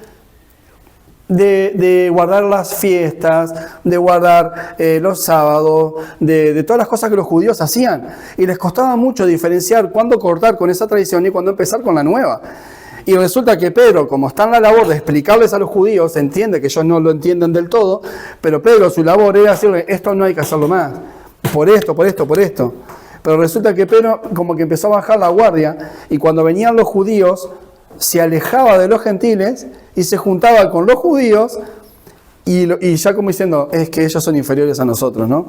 de guardar las fiestas, de guardar los sábados, de todas las cosas que los judíos hacían. Y les costaba mucho diferenciar cuándo cortar con esa tradición y cuándo empezar con la nueva. Y resulta que Pedro, como está en la labor de explicarles a los judíos, entiende que ellos no lo entienden del todo, pero Pedro, su labor era decirle, esto no hay que hacerlo más, por esto. Pero resulta que Pedro como que empezó a bajar la guardia y cuando venían los judíos se alejaba de los gentiles y se juntaba con los judíos y ya como diciendo, es que ellos son inferiores a nosotros, ¿no?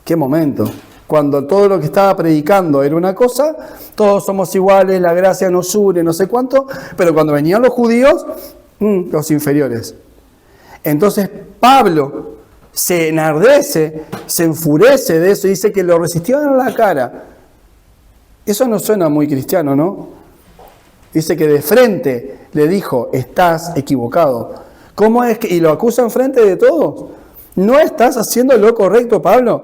¿Qué momento? Cuando todo lo que estaba predicando era una cosa, todos somos iguales, la gracia nos une, no sé cuánto, pero cuando venían los judíos, los inferiores. Entonces Pablo se enardece, se enfurece de eso y dice que lo resistió en la cara. Eso no suena muy cristiano, ¿no? Dice que de frente le dijo, estás equivocado. ¿Cómo es que? Y lo acusa en frente de todos. ¿No estás haciendo lo correcto, Pablo?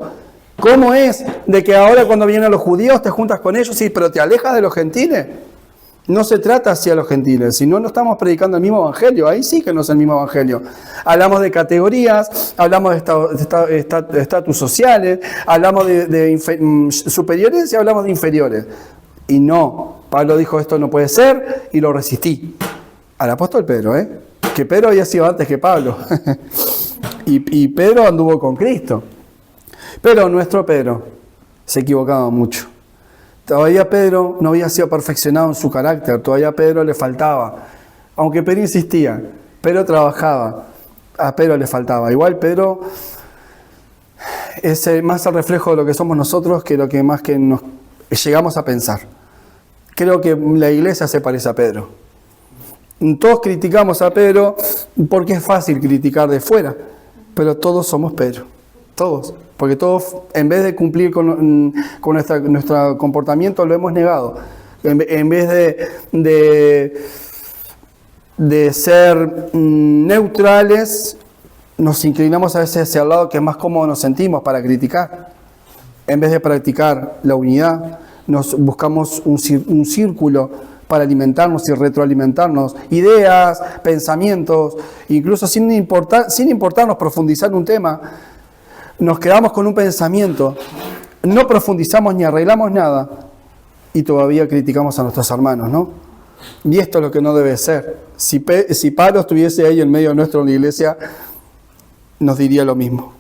¿Cómo es de que ahora cuando vienen los judíos te juntas con ellos, sí, pero te alejas de los gentiles? No se trata hacia los gentiles, si no, no estamos predicando el mismo evangelio, ahí sí que no es el mismo evangelio. Hablamos de categorías, hablamos de estatus sociales, hablamos de superiores y hablamos de inferiores. Y no, Pablo dijo esto no puede ser y lo resistí. Al apóstol Pedro, que Pedro había sido antes que Pablo. y Pedro anduvo con Cristo. Pero nuestro Pedro se equivocaba mucho. Todavía Pedro no había sido perfeccionado en su carácter, todavía a Pedro le faltaba. Aunque Pedro insistía, Pedro trabajaba, a Pedro le faltaba. Igual Pedro es más el reflejo de lo que somos nosotros que lo que más que nos llegamos a pensar. Creo que la iglesia se parece a Pedro. Todos criticamos a Pedro porque es fácil criticar de fuera, pero todos somos Pedro, todos. Porque todos, en vez de cumplir con nuestro comportamiento, lo hemos negado. En vez de ser neutrales, nos inclinamos a veces hacia el lado que más cómodo nos sentimos para criticar. En vez de practicar la unidad, nos buscamos un círculo para alimentarnos y retroalimentarnos. Ideas, pensamientos, incluso sin importarnos profundizar en un tema, nos quedamos con un pensamiento, no profundizamos ni arreglamos nada y todavía criticamos a nuestros hermanos, ¿no? Y esto es lo que no debe ser. Si Pablo estuviese ahí en medio de nuestra iglesia, nos diría lo mismo.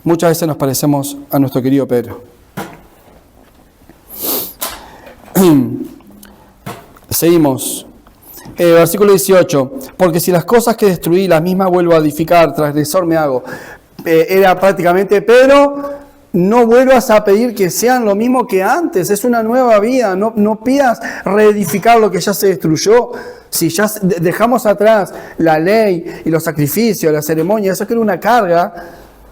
Muchas veces nos parecemos a nuestro querido Pedro. Seguimos. Versículo 18. Porque si las cosas que destruí, las mismas vuelvo a edificar, transgresor me hago. Era prácticamente, pero no vuelvas a pedir que sean lo mismo que antes, es una nueva vida, no pidas reedificar lo que ya se destruyó. Si ya dejamos atrás la ley y los sacrificios, la ceremonia, eso que era una carga,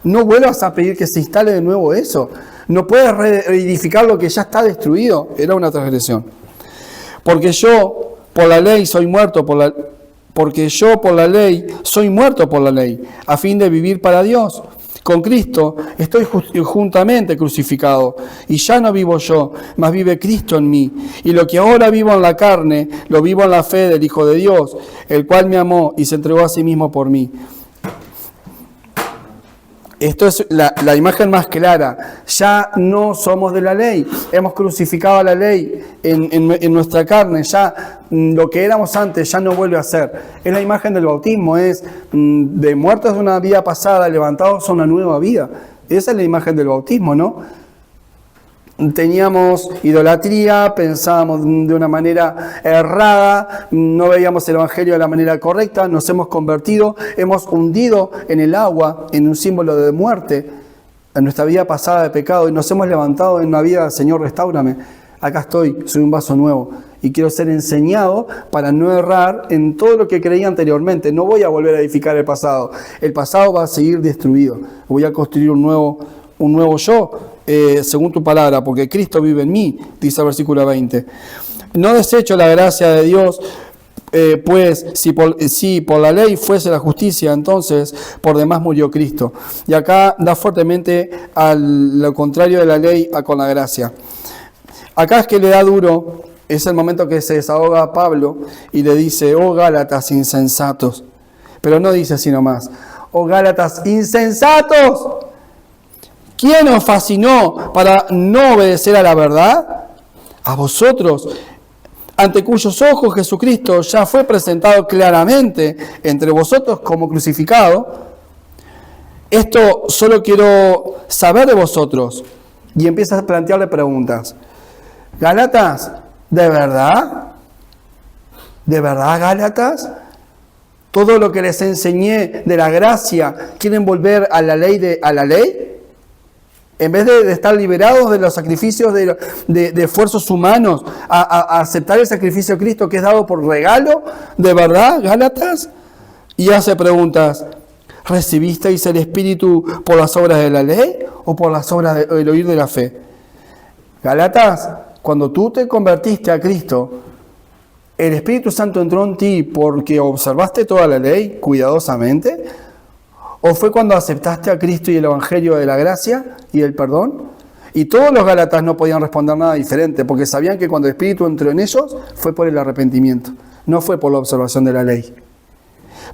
no vuelvas a pedir que se instale de nuevo eso. No puedes reedificar lo que ya está destruido, era una transgresión. Porque yo por la ley soy muerto porque yo por la ley soy muerto por la ley, a fin de vivir para Dios. Con Cristo estoy juntamente crucificado, y ya no vivo yo, mas vive Cristo en mí. Y lo que ahora vivo en la carne, lo vivo en la fe del Hijo de Dios, el cual me amó y se entregó a sí mismo por mí. Esto es la imagen más clara. Ya no somos de la ley. Hemos crucificado a la ley en nuestra carne. Ya lo que éramos antes ya no vuelve a ser. Es la imagen del bautismo. Es de muertos de una vida pasada, levantados a una nueva vida. Esa es la imagen del bautismo, ¿no? Teníamos idolatría, pensábamos de una manera errada, no veíamos el Evangelio de la manera correcta, nos hemos convertido, hemos hundido en el agua, en un símbolo de muerte, en nuestra vida pasada de pecado, y nos hemos levantado en una vida, Señor, restáurame, acá estoy, soy un vaso nuevo, y quiero ser enseñado para no errar en todo lo que creía anteriormente. No voy a volver a edificar el pasado va a seguir destruido, voy a construir un nuevo yo, según tu palabra, porque Cristo vive en mí, dice el versículo 20. No desecho la gracia de Dios, pues si por la ley fuese la justicia, entonces por demás murió Cristo. Y acá da fuertemente lo contrario de la ley con la gracia. Acá es que le da duro, es el momento que se desahoga a Pablo y le dice, oh Gálatas insensatos. Pero no dice así nomás, oh Gálatas insensatos. ¿Quién os fascinó para no obedecer a la verdad? A vosotros, ante cuyos ojos Jesucristo ya fue presentado claramente entre vosotros como crucificado. Esto solo quiero saber de vosotros. Y empieza a plantearle preguntas. Gálatas, ¿de verdad? ¿De verdad, Gálatas? Todo lo que les enseñé de la gracia, ¿quieren volver a la ley? En vez de estar liberados de los sacrificios de esfuerzos humanos, a aceptar el sacrificio de Cristo que es dado por regalo, ¿de verdad, Gálatas? Y hace preguntas, ¿recibisteis el Espíritu por las obras de la ley o por las obras del oír de la fe? Gálatas, cuando tú te convertiste a Cristo, ¿el Espíritu Santo entró en ti porque observaste toda la ley cuidadosamente? ¿O fue cuando aceptaste a Cristo y el Evangelio de la gracia y el perdón? Y todos los Gálatas no podían responder nada diferente, porque sabían que cuando el Espíritu entró en ellos, fue por el arrepentimiento, no fue por la observación de la ley.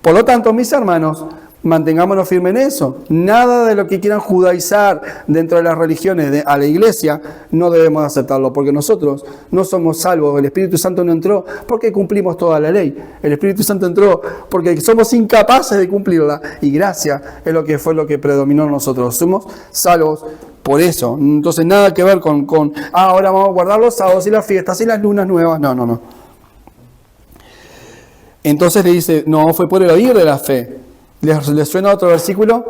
Por lo tanto, mis hermanos, mantengámonos firmes en eso. Nada de lo que quieran judaizar dentro de las religiones a la iglesia, no debemos aceptarlo, porque nosotros no somos salvos. El Espíritu Santo no entró porque cumplimos toda la ley. El Espíritu Santo entró porque somos incapaces de cumplirla, y gracia es lo que fue lo que predominó en nosotros. Somos salvos por eso. Entonces nada que ver con ahora vamos a guardar los sábados y las fiestas y las lunas nuevas. No. Entonces le dice, no, fue por el oír de la fe. ¿Les suena otro versículo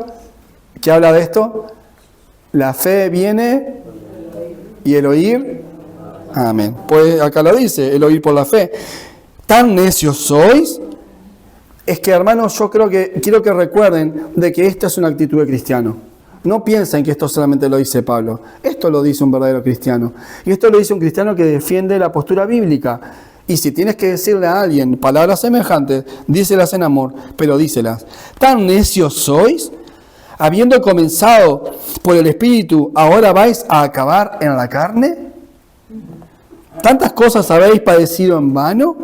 que habla de esto? La fe viene y el oír. Amén. Pues acá lo dice, el oír por la fe. ¿Tan necios sois? Es que, hermanos, yo quiero que recuerden de que esta es una actitud de cristiano. No piensen que esto solamente lo dice Pablo. Esto lo dice un verdadero cristiano. Y esto lo dice un cristiano que defiende la postura bíblica. Y si tienes que decirle a alguien palabras semejantes, díselas en amor, pero díselas. ¿Tan necios sois? Habiendo comenzado por el Espíritu, ¿ahora vais a acabar en la carne? ¿Tantas cosas habéis padecido en vano?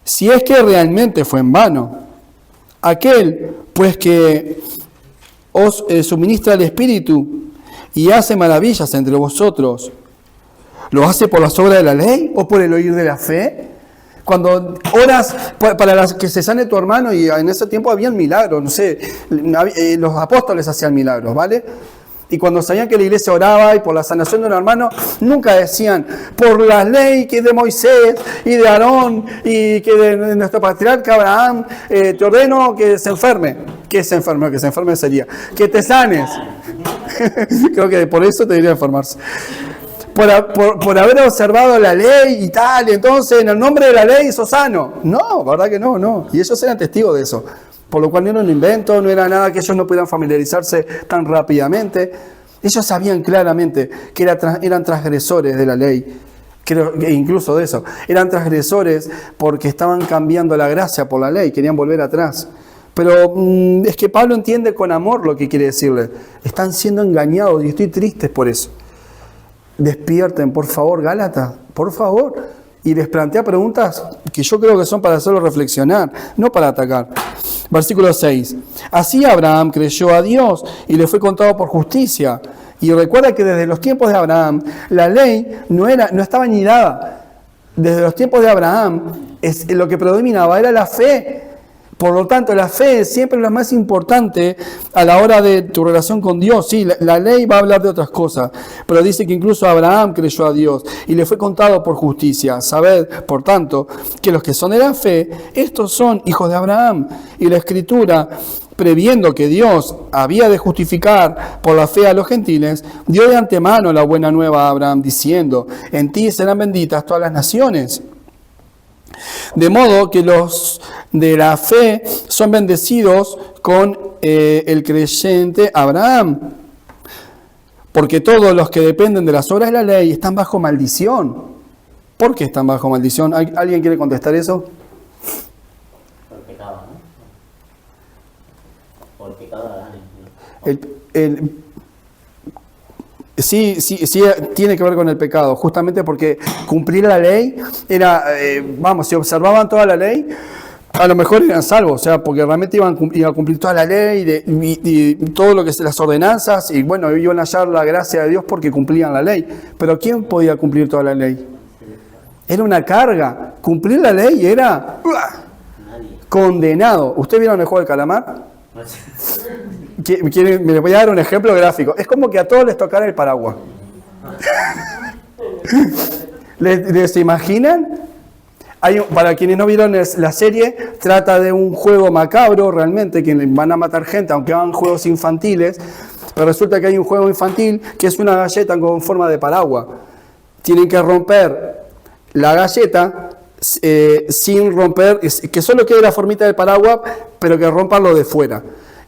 Si es que realmente fue en vano. Aquel, pues, que os suministra el Espíritu y hace maravillas entre vosotros, ¿lo hace por las obras de la ley o por el oír de la fe? Cuando oras para que se sane tu hermano, y en ese tiempo habían milagros, no sé, los apóstoles hacían milagros, ¿vale? Y cuando sabían que la iglesia oraba y por la sanación de un hermano, nunca decían, por la ley que es de Moisés y de Aarón y que de nuestro patriarca Abraham, te ordeno que se enferme. ¿Qué se enferme? Que se enferme sería, que te sanes. Creo que por eso debería enfermarse. Por haber observado la ley y tal, y entonces en el nombre de la ley sos sano. No, verdad que no. Y ellos eran testigos de eso. Por lo cual no era un invento, no era nada que ellos no pudieran familiarizarse tan rápidamente. Ellos sabían claramente que eran transgresores de la ley, incluso de eso. Eran transgresores porque estaban cambiando la gracia por la ley, querían volver atrás. Pero es que Pablo entiende con amor lo que quiere decirles. Están siendo engañados y estoy triste por eso. Despierten, por favor, Gálatas, por favor. Y les plantea preguntas que yo creo que son para hacerlo reflexionar, no para atacar. Versículo 6. Así Abraham creyó a Dios y le fue contado por justicia. Y recuerda que desde los tiempos de Abraham la ley no estaba ni dada. Desde los tiempos de Abraham lo que predominaba era la fe. Por lo tanto, la fe es siempre lo más importante a la hora de tu relación con Dios. Sí, la ley va a hablar de otras cosas, pero dice que incluso Abraham creyó a Dios y le fue contado por justicia. Sabed, por tanto, que los que son de la fe, estos son hijos de Abraham. Y la Escritura, previendo que Dios había de justificar por la fe a los gentiles, dio de antemano la buena nueva a Abraham, diciendo: en ti serán benditas todas las naciones. De modo que los de la fe son bendecidos con el creyente Abraham. Porque todos los que dependen de las obras de la ley están bajo maldición. ¿Por qué están bajo maldición? ¿Alguien quiere contestar eso? Por el pecado, ¿no? Por el pecado de Adán. Sí, tiene que ver con el pecado, justamente porque cumplir la ley era, si observaban toda la ley, a lo mejor eran salvos, o sea, porque realmente iban a cumplir toda la ley y todo lo que es las ordenanzas, y bueno, iban a hallar la gracia de Dios porque cumplían la ley. Pero ¿quién podía cumplir toda la ley? Era una carga. Cumplir la ley era condenado. ¿Ustedes vieron el juego del calamar? Me voy a dar un ejemplo gráfico. Es como que a todos les tocara el paraguas. ¿Les imaginan? Para quienes no vieron la serie, trata de un juego macabro realmente, que van a matar gente, aunque hagan juegos infantiles. Pero resulta que hay un juego infantil que es una galleta con forma de paraguas. Tienen que romper la galleta sin romper, que solo quede la formita del paraguas, pero que rompan lo de fuera.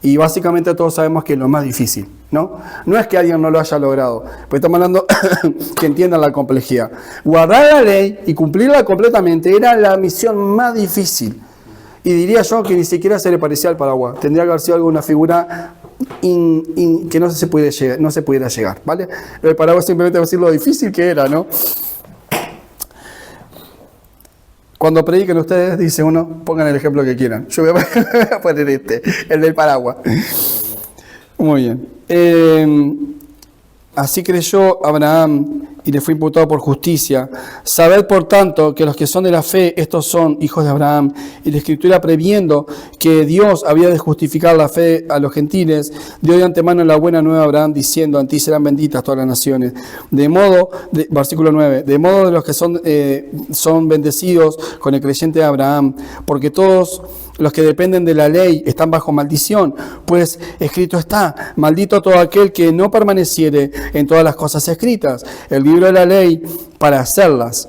Y básicamente todos sabemos que es lo más difícil, ¿no? No es que alguien no lo haya logrado, pero estamos hablando que entiendan la complejidad. Guardar la ley y cumplirla completamente era la misión más difícil. Y diría yo que ni siquiera se le parecía al paraguas. Tendría que haber sido alguna figura que no se pudiera llegar, ¿vale? El paraguas simplemente va a decir lo difícil que era, ¿no? Cuando prediquen ustedes, dice uno, pongan el ejemplo que quieran. Yo voy a poner el del paraguas. Muy bien. Así creyó Abraham y le fue imputado por justicia. Sabed, por tanto, que los que son de la fe, estos son hijos de Abraham. Y la Escritura, previendo que Dios había de justificar la fe a los gentiles, dio de antemano la buena nueva a Abraham, diciendo: en ti serán benditas todas las naciones. Versículo 9, de modo de los que son bendecidos con el creyente de Abraham, porque todos los que dependen de la ley están bajo maldición, pues escrito está: maldito todo aquel que no permaneciere en todas las cosas escritas, el libro de la ley, para hacerlas.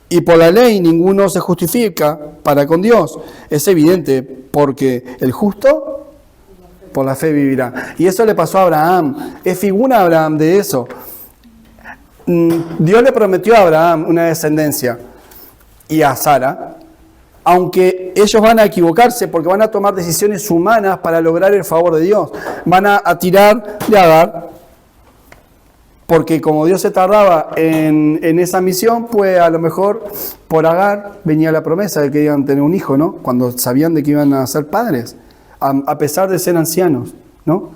Y por la ley ninguno se justifica para con Dios. Es evidente, porque el justo por la fe vivirá. Y eso le pasó a Abraham. Es figura Abraham de eso. Dios le prometió a Abraham una descendencia y a Sara, aunque ellos van a equivocarse porque van a tomar decisiones humanas para lograr el favor de Dios. Van a tirar de Agar, porque como Dios se tardaba en esa misión, pues a lo mejor por Agar venía la promesa de que iban a tener un hijo, ¿no? Cuando sabían de que iban a ser padres, a pesar de ser ancianos, ¿no?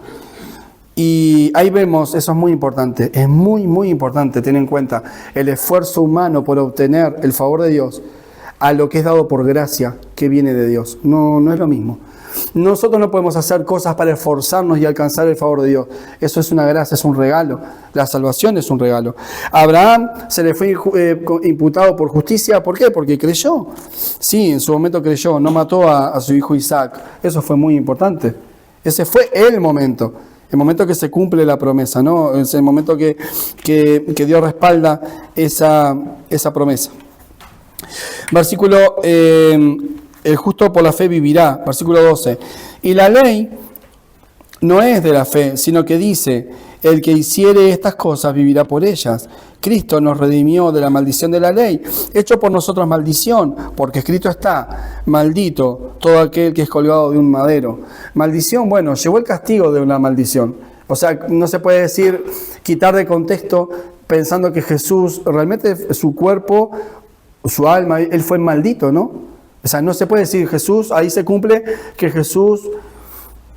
Y ahí vemos, eso es muy importante, es muy, muy importante tener en cuenta el esfuerzo humano por obtener el favor de Dios a lo que es dado por gracia que viene de Dios. No es lo mismo. Nosotros no podemos hacer cosas para esforzarnos y alcanzar el favor de Dios. Eso es una gracia, es un regalo. La salvación es un regalo. A Abraham se le fue imputado por justicia. ¿Por qué? Porque creyó. Sí, en su momento creyó, no mató a su hijo Isaac. Eso fue muy importante. Ese fue el momento que se cumple la promesa, ¿no? Es el momento que Dios respalda esa promesa. Versículo, el justo por la fe vivirá. Versículo 12. Y la ley no es de la fe, sino que dice: el que hiciere estas cosas vivirá por ellas. Cristo nos redimió de la maldición de la ley, hecho por nosotros maldición, porque escrito está: maldito todo aquel que es colgado de un madero. Maldición, bueno, llevó el castigo de una maldición. O sea, no se puede decir, quitar de contexto pensando que Jesús, realmente su cuerpo, su alma, él fue maldito, ¿no? O sea, no se puede decir Jesús, ahí se cumple que Jesús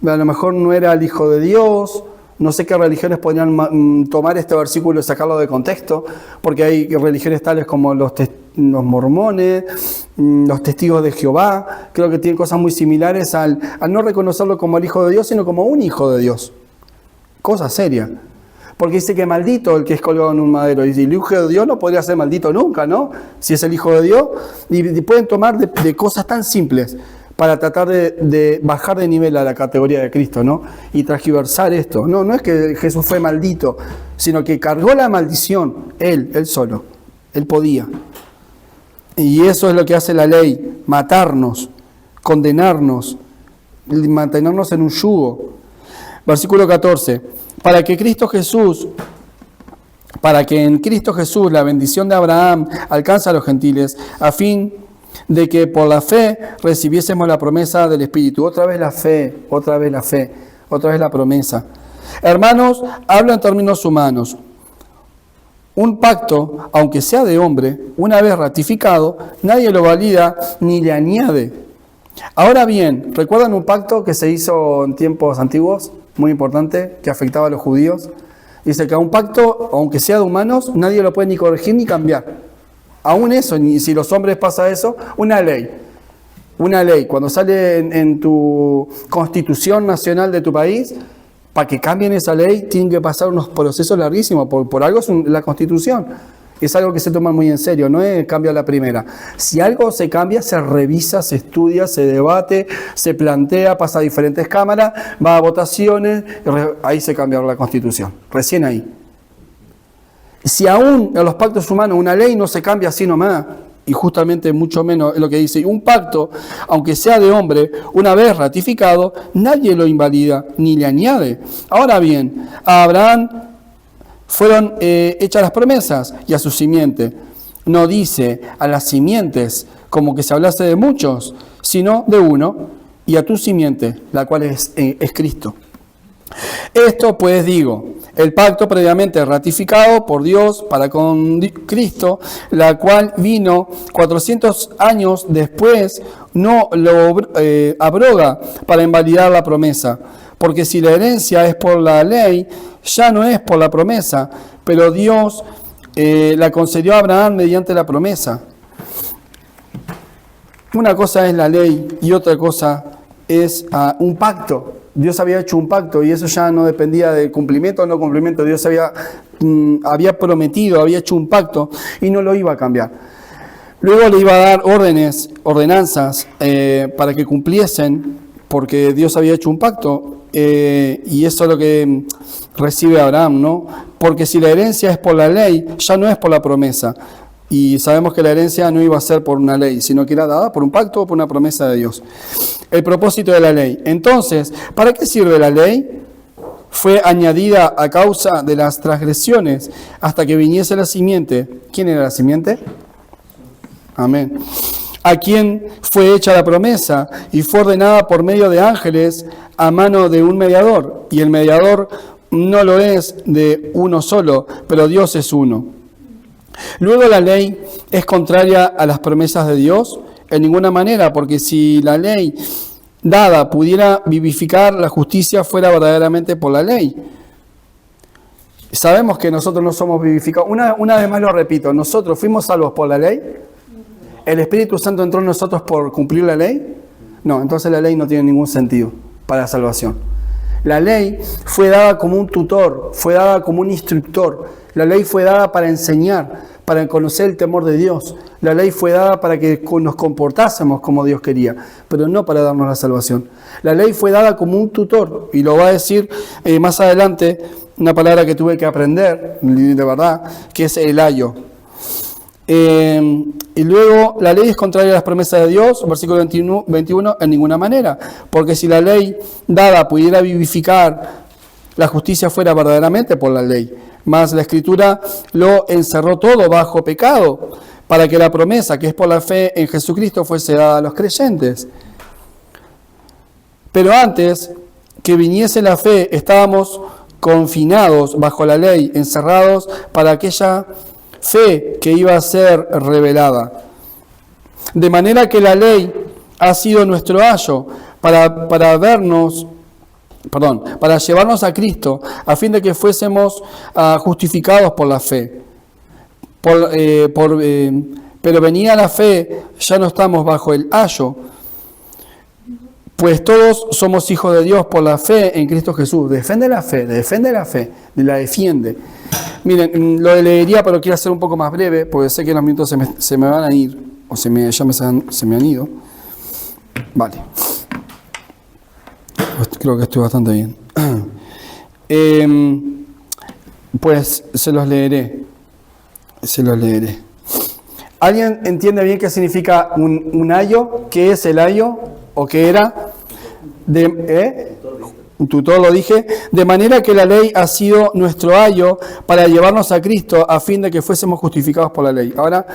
a lo mejor no era el Hijo de Dios. No sé qué religiones podrían tomar este versículo y sacarlo de contexto, porque hay religiones tales como los mormones, los testigos de Jehová. Creo que tienen cosas muy similares al no reconocerlo como el Hijo de Dios, sino como un Hijo de Dios. Cosa seria. Porque dice que maldito el que es colgado en un madero. Y el Hijo de Dios no podría ser maldito nunca, ¿no? Si es el Hijo de Dios. Y pueden tomar de cosas tan simples para tratar de bajar de nivel a la categoría de Cristo, ¿no? Y transgiversar esto. No es que Jesús fue maldito, sino que cargó la maldición, él solo. Él podía. Y eso es lo que hace la ley, matarnos, condenarnos, mantenernos en un yugo. Versículo 14. Para que en Cristo Jesús la bendición de Abraham alcance a los gentiles, a fin de que por la fe recibiésemos la promesa del Espíritu. Otra vez la fe, otra vez la promesa. Hermanos, hablo en términos humanos. Un pacto, aunque sea de hombre, una vez ratificado, nadie lo valida ni le añade. Ahora bien, ¿recuerdan un pacto que se hizo en tiempos antiguos? Muy importante, que afectaba a los judíos. Dice que a un pacto, aunque sea de humanos, nadie lo puede ni corregir ni cambiar. Aún eso, ni si los hombres pasa eso, una ley, cuando sale en tu constitución nacional de tu país, para que cambien esa ley tienen que pasar unos procesos larguísimos, por algo es la constitución, es algo que se toma muy en serio, no es cambio a la primera. Si algo se cambia, se revisa, se estudia, se debate, se plantea, pasa a diferentes cámaras, va a votaciones, ahí se cambia la constitución, recién ahí. Si aún en los pactos humanos una ley no se cambia así nomás, y justamente mucho menos es lo que dice, un pacto, aunque sea de hombre, una vez ratificado, nadie lo invalida ni le añade. Ahora bien, a Abraham fueron hechas las promesas y a su simiente. No dice a las simientes como que se hablase de muchos, sino de uno, y a tu simiente, la cual es Cristo. Esto pues digo, el pacto previamente ratificado por Dios para con Cristo, la cual vino 400 años después, no lo abroga para invalidar la promesa. Porque si la herencia es por la ley, ya no es por la promesa, pero Dios la concedió a Abraham mediante la promesa. Una cosa es la ley y otra cosa es un pacto. Dios había hecho un pacto y eso ya no dependía de cumplimiento o no cumplimiento. Dios había prometido, había hecho un pacto y no lo iba a cambiar. Luego le iba a dar ordenanzas para que cumpliesen, porque Dios había hecho un pacto y eso es lo que recibe Abraham, ¿no? Porque si la herencia es por la ley, ya no es por la promesa. Y sabemos que la herencia no iba a ser por una ley, sino que era dada por un pacto o por una promesa de Dios. El propósito de la ley. Entonces, ¿para qué sirve la ley? Fue añadida a causa de las transgresiones hasta que viniese la simiente. ¿Quién era la simiente? Amén. A quien fue hecha la promesa y fue ordenada por medio de ángeles a mano de un mediador. Y el mediador no lo es de uno solo, pero Dios es uno. Luego la ley es contraria a las promesas de Dios en ninguna manera, porque si la ley dada pudiera vivificar, la justicia fuera verdaderamente por la ley. Sabemos que nosotros no somos vivificados. Una vez más lo repito, nosotros fuimos salvos por la ley. ¿El Espíritu Santo entró en nosotros por cumplir la ley? No, entonces la ley no tiene ningún sentido para la salvación. La ley fue dada como un tutor, fue dada como un instructor. La ley fue dada para enseñar, para conocer el temor de Dios. La ley fue dada para que nos comportásemos como Dios quería, pero no para darnos la salvación. La ley fue dada como un tutor, y lo va a decir más adelante, una palabra que tuve que aprender, de verdad, que es el ayo. Y luego, la ley es contraria a las promesas de Dios, versículo 21, en ninguna manera, porque si la ley dada pudiera vivificar, la justicia fuera verdaderamente por la ley. Mas la Escritura lo encerró todo bajo pecado, para que la promesa, que es por la fe en Jesucristo, fuese dada a los creyentes. Pero antes que viniese la fe, estábamos confinados bajo la ley, encerrados para aquella fe que iba a ser revelada. De manera que la ley ha sido nuestro ayo para llevarnos a Cristo, a fin de que fuésemos justificados por la fe. Pero venida la fe, ya no estamos bajo el ayo, pues todos somos hijos de Dios por la fe en Cristo Jesús. Defiende la fe, la defiende. Miren, lo leería, pero quiero hacer un poco más breve, porque sé que los minutos se me van a ir, o se me han ido. Vale. Creo que estoy bastante bien. Pues se los leeré. ¿Alguien entiende bien qué significa un ayo? ¿Qué es el ayo? ¿O qué era? Un tutor, lo dije. De manera que la ley ha sido nuestro ayo para llevarnos a Cristo a fin de que fuésemos justificados por la ley. Ahora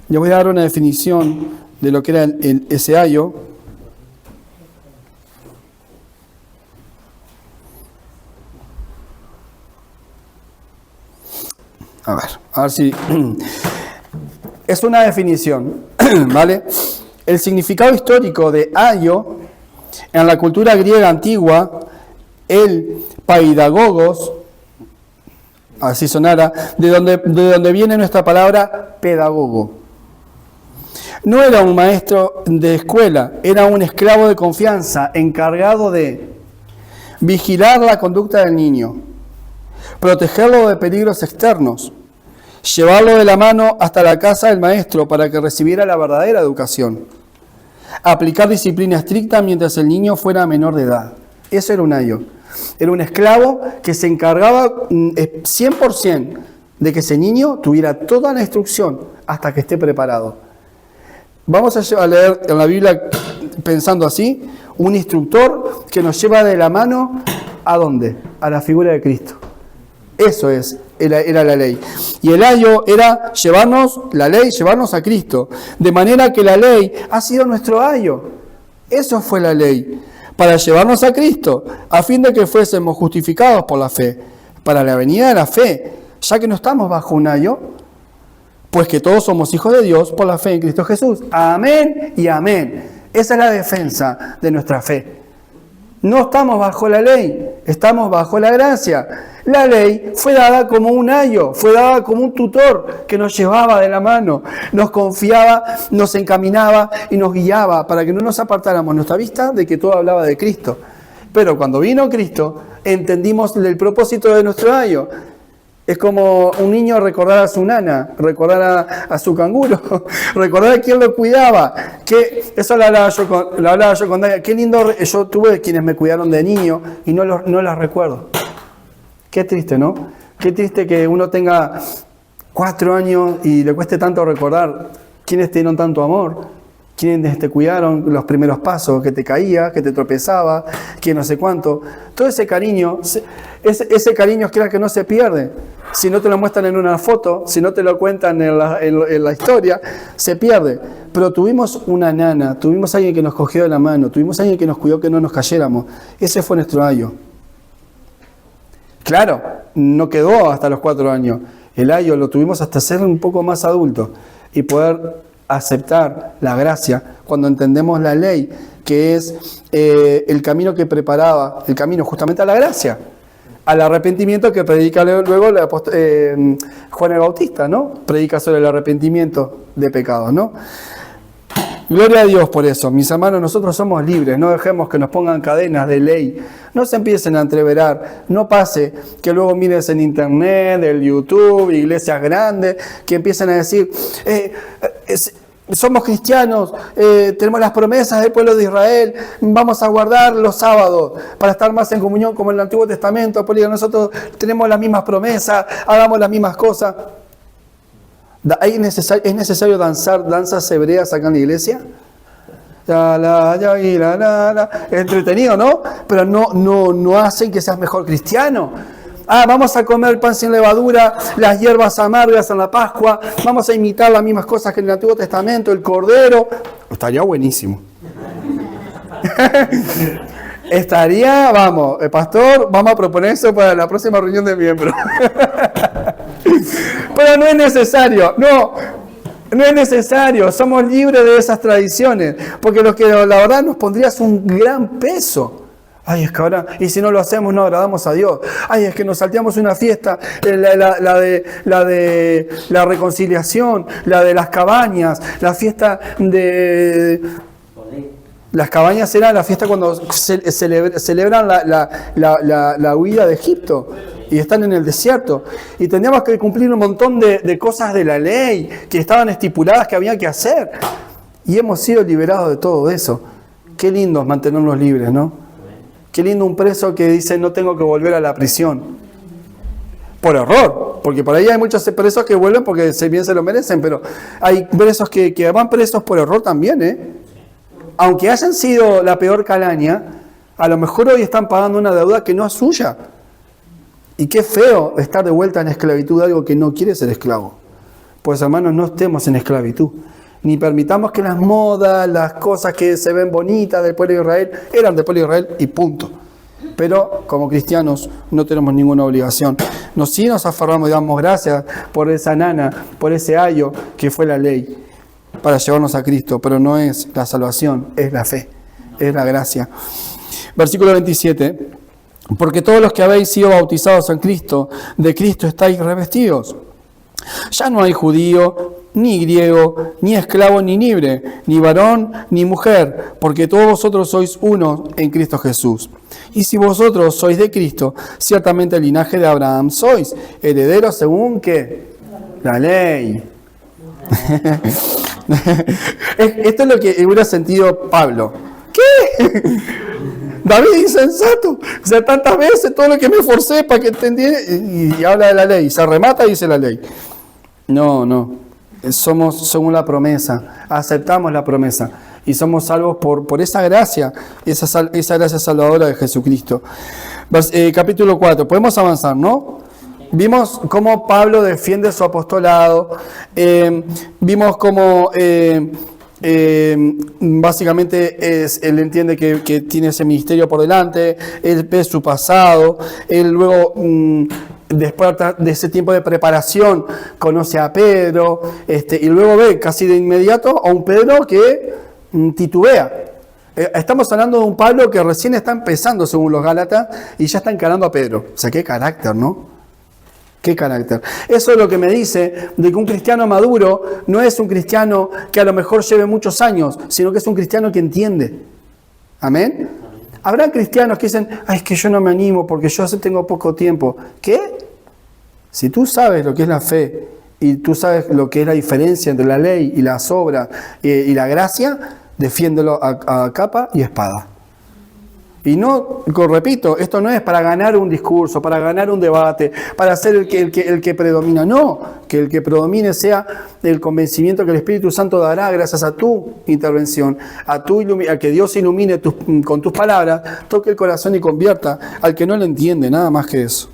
les voy a dar una definición de lo que era ese ayo. A ver si... Es una definición, ¿vale? El significado histórico de ayo en la cultura griega antigua, el paidagogos, así sonara, de donde viene nuestra palabra pedagogo. No era un maestro de escuela, era un esclavo de confianza encargado de vigilar la conducta del niño, protegerlo de peligros externos, llevarlo de la mano hasta la casa del maestro para que recibiera la verdadera educación, aplicar disciplina estricta mientras el niño fuera menor de edad. Eso era un ayo. Era un esclavo que se encargaba 100% de que ese niño tuviera toda la instrucción hasta que esté preparado. Vamos a leer en la Biblia, pensando así, un instructor que nos lleva de la mano ¿a dónde? A la figura de Cristo. Eso era la ley. Y el ayo era llevarnos a Cristo. De manera que la ley ha sido nuestro ayo. Eso fue la ley. Para llevarnos a Cristo, a fin de que fuésemos justificados por la fe. Para la venida de la fe, ya que no estamos bajo un ayo, pues que todos somos hijos de Dios por la fe en Cristo Jesús. Amén y amén. Esa es la defensa de nuestra fe. No estamos bajo la ley, estamos bajo la gracia. La ley fue dada como un ayo, fue dada como un tutor que nos llevaba de la mano, nos confiaba, nos encaminaba y nos guiaba para que no nos apartáramos nuestra vista de que todo hablaba de Cristo. Pero cuando vino Cristo, entendimos el propósito de nuestro ayo. Es como un niño recordar a su nana, recordar a su canguro, recordar a quién lo cuidaba. Eso lo hablaba yo con Daya. Qué lindo, yo tuve quienes me cuidaron de niño y no las recuerdo. Qué triste, ¿no? Qué triste que uno tenga 4 años y le cueste tanto recordar quiénes te dieron tanto amor, quiénes te cuidaron los primeros pasos, que te caías, que te tropezabas, que no sé cuánto. Todo ese cariño, ese cariño es que no se pierde. Si no te lo muestran en una foto, si no te lo cuentan en la historia, se pierde. Pero tuvimos una nana, tuvimos alguien que nos cogió de la mano, tuvimos alguien que nos cuidó que no nos cayéramos. Ese fue nuestro ayo. Claro, no quedó hasta los 4 años. El ayo lo tuvimos hasta ser un poco más adulto y poder aceptar la gracia cuando entendemos la ley, que es el camino que preparaba, el camino justamente a la gracia, al arrepentimiento que predica luego Juan el Bautista, ¿no? Predica sobre el arrepentimiento de pecados, ¿no? Gloria a Dios por eso. Mis hermanos, nosotros somos libres, no dejemos que nos pongan cadenas de ley, no se empiecen a entreverar, no pase que luego mires en internet, en YouTube, iglesias grandes, que empiecen a decir, somos cristianos, tenemos las promesas del pueblo de Israel, vamos a guardar los sábados para estar más en comunión como en el Antiguo Testamento, porque nosotros tenemos las mismas promesas, hagamos las mismas cosas. ¿Es necesario danzas hebreas acá en la iglesia? Es entretenido, ¿no? Pero no hacen que seas mejor cristiano. Vamos a comer pan sin levadura, las hierbas amargas en la Pascua, vamos a imitar las mismas cosas que en el Antiguo Testamento, el cordero. Estaría buenísimo. Pastor, vamos a proponer eso para la próxima reunión de miembros. Pero no es necesario, no. No es necesario, somos libres de esas tradiciones, porque lo que la verdad nos pondría es un gran peso. Ay, es que ahora, y si no lo hacemos, no agradamos a Dios. Ay, es que nos salteamos una fiesta, la de la reconciliación, la de las cabañas, la fiesta de... Las cabañas era la fiesta cuando celebran la huida de Egipto y están en el desierto. Y teníamos que cumplir un montón de cosas de la ley que estaban estipuladas que había que hacer. Y hemos sido liberados de todo eso. Qué lindo es mantenernos libres, ¿no? Qué lindo un preso que dice no tengo que volver a la prisión. Por error, porque por ahí hay muchos presos que vuelven porque bien se lo merecen, pero hay presos que van presos por error también, ¿eh? Aunque hayan sido la peor calaña, a lo mejor hoy están pagando una deuda que no es suya. Y qué feo estar de vuelta en esclavitud de algo que no quiere ser esclavo. Pues hermanos, no estemos en esclavitud. Ni permitamos que las modas, las cosas que se ven bonitas del pueblo de Israel, eran del pueblo de Israel y punto. Pero como cristianos no tenemos ninguna obligación. Sí nos aferramos y damos gracias por esa nana, por ese ayo que fue la ley, para llevarnos a Cristo, pero no es la salvación, es la fe, es la gracia. Versículo 27, porque todos los que habéis sido bautizados en Cristo, de Cristo estáis revestidos. Ya no hay judío, ni griego, ni esclavo, ni libre, ni varón, ni mujer, porque todos vosotros sois uno en Cristo Jesús. Y si vosotros sois de Cristo, ciertamente el linaje de Abraham sois, herederos según ¿qué? La ley. Esto es lo que hubiera sentido Pablo. ¿Qué? David insensato. O sea, tantas veces todo lo que me esforcé para que entendiera y habla de la ley. Se remata y dice la ley. No. Somos según la promesa. Aceptamos la promesa. Y somos salvos por esa gracia. Esa gracia salvadora de Jesucristo. Capítulo 4. Podemos avanzar, ¿no? Vimos cómo Pablo defiende su apostolado, vimos cómo básicamente él entiende que tiene ese ministerio por delante, él ve su pasado, él luego, después de ese tiempo de preparación, conoce a Pedro, y luego ve casi de inmediato a un Pedro que titubea. Estamos hablando de un Pablo que recién está empezando según los Gálatas y ya está encarando a Pedro. O sea, qué carácter, ¿no? ¿Qué carácter? Eso es lo que me dice de que un cristiano maduro no es un cristiano que a lo mejor lleve muchos años, sino que es un cristiano que entiende. ¿Amén? Habrá cristianos que dicen, ay, es que yo no me animo porque yo tengo poco tiempo. ¿Qué? Si tú sabes lo que es la fe y tú sabes lo que es la diferencia entre la ley y las obras y la gracia, defiéndelo a capa y espada. Y no, repito, esto no es para ganar un discurso, para ganar un debate, para ser el que predomina. No, que el que predomine sea el convencimiento que el Espíritu Santo dará gracias a tu intervención, a que Dios ilumine con tus palabras, toque el corazón y convierta al que no lo entiende, nada más que eso.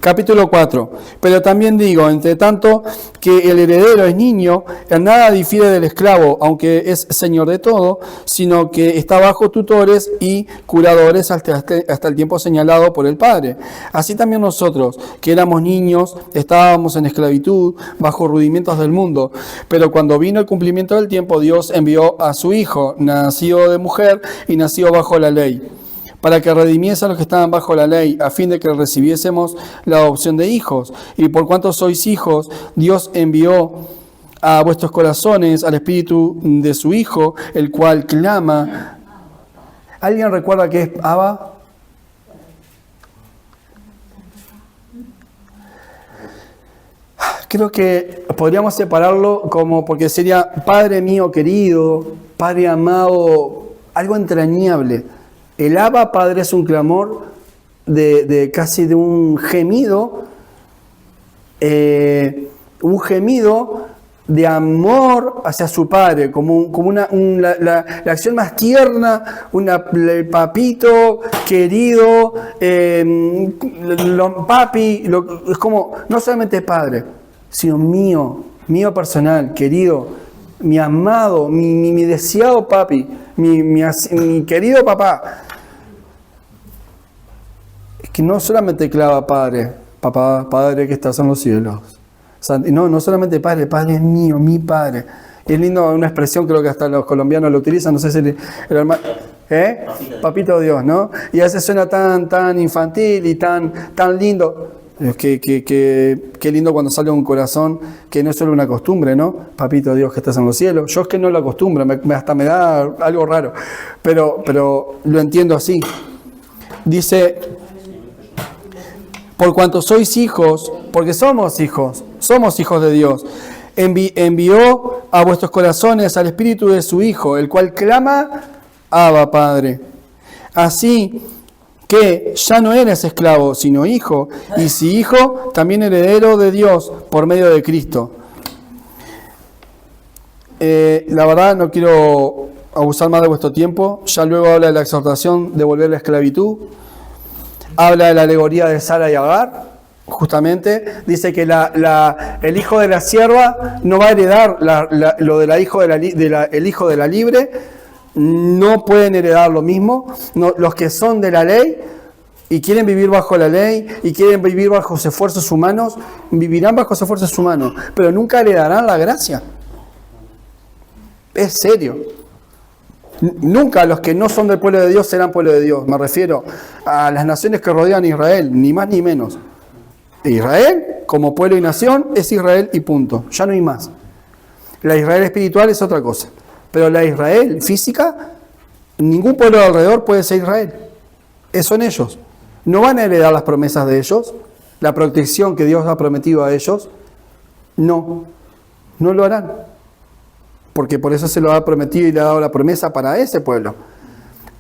Capítulo 4. Pero también digo, entre tanto que el heredero es niño, en nada difiere del esclavo, aunque es señor de todo, sino que está bajo tutores y curadores hasta el tiempo señalado por el Padre. Así también nosotros, que éramos niños, estábamos en esclavitud, bajo rudimentos del mundo. Pero cuando vino el cumplimiento del tiempo, Dios envió a su Hijo, nacido de mujer y nacido bajo la ley, para que redimiese a los que estaban bajo la ley, a fin de que recibiésemos la adopción de hijos. Y por cuanto sois hijos, Dios envió a vuestros corazones al Espíritu de su Hijo, el cual clama. ¿Alguien recuerda qué es Abba? Creo que podríamos separarlo como, porque sería Padre mío querido, Padre amado, algo entrañable. El Abba Padre es un clamor de casi de un gemido de amor hacia su Padre, como la acción más tierna, el papito querido, papi, es como no solamente Padre, sino mío personal, querido, mi amado, mi deseado papi, mi querido papá. Es que no solamente clava Padre, papá, Padre que estás en los cielos, No solamente Padre, el Padre es mío, mi Padre. Y es lindo, una expresión, creo que hasta los colombianos lo utilizan, no sé si el hermano... Papito Dios, ¿no? Y a veces suena tan infantil y tan lindo. Qué lindo cuando sale un corazón que no es solo una costumbre, ¿no? Papito Dios que estás en los cielos. Yo es que no lo acostumbro, hasta me da algo raro, pero lo entiendo así. Dice, por cuanto sois hijos, porque somos hijos de Dios, envió a vuestros corazones al Espíritu de su Hijo, el cual clama, Abba, Padre. Así que ya no eres esclavo, sino hijo, y si hijo, también heredero de Dios por medio de Cristo. La verdad no quiero abusar más de vuestro tiempo. Ya luego habla de la exhortación de volver a la esclavitud. Habla de la alegoría de Sara y Agar. Justamente dice que el hijo de la sierva no va a heredar lo del hijo el hijo de la libre. No pueden heredar lo mismo. No, los que son de la ley y quieren vivir bajo la ley y quieren vivir bajo sus esfuerzos humanos, vivirán bajo sus esfuerzos humanos, pero nunca heredarán la gracia. Es serio. Nunca los que no son del pueblo de Dios serán pueblo de Dios. Me refiero a las naciones que rodean a Israel, ni más ni menos. Israel, como pueblo y nación, es Israel y punto. Ya no hay más. La Israel espiritual es otra cosa. Pero la Israel física, ningún pueblo de alrededor puede ser Israel. Son ellos. No van a heredar las promesas de ellos, la protección que Dios ha prometido a ellos. No lo harán. Porque por eso se lo ha prometido y le ha dado la promesa para ese pueblo.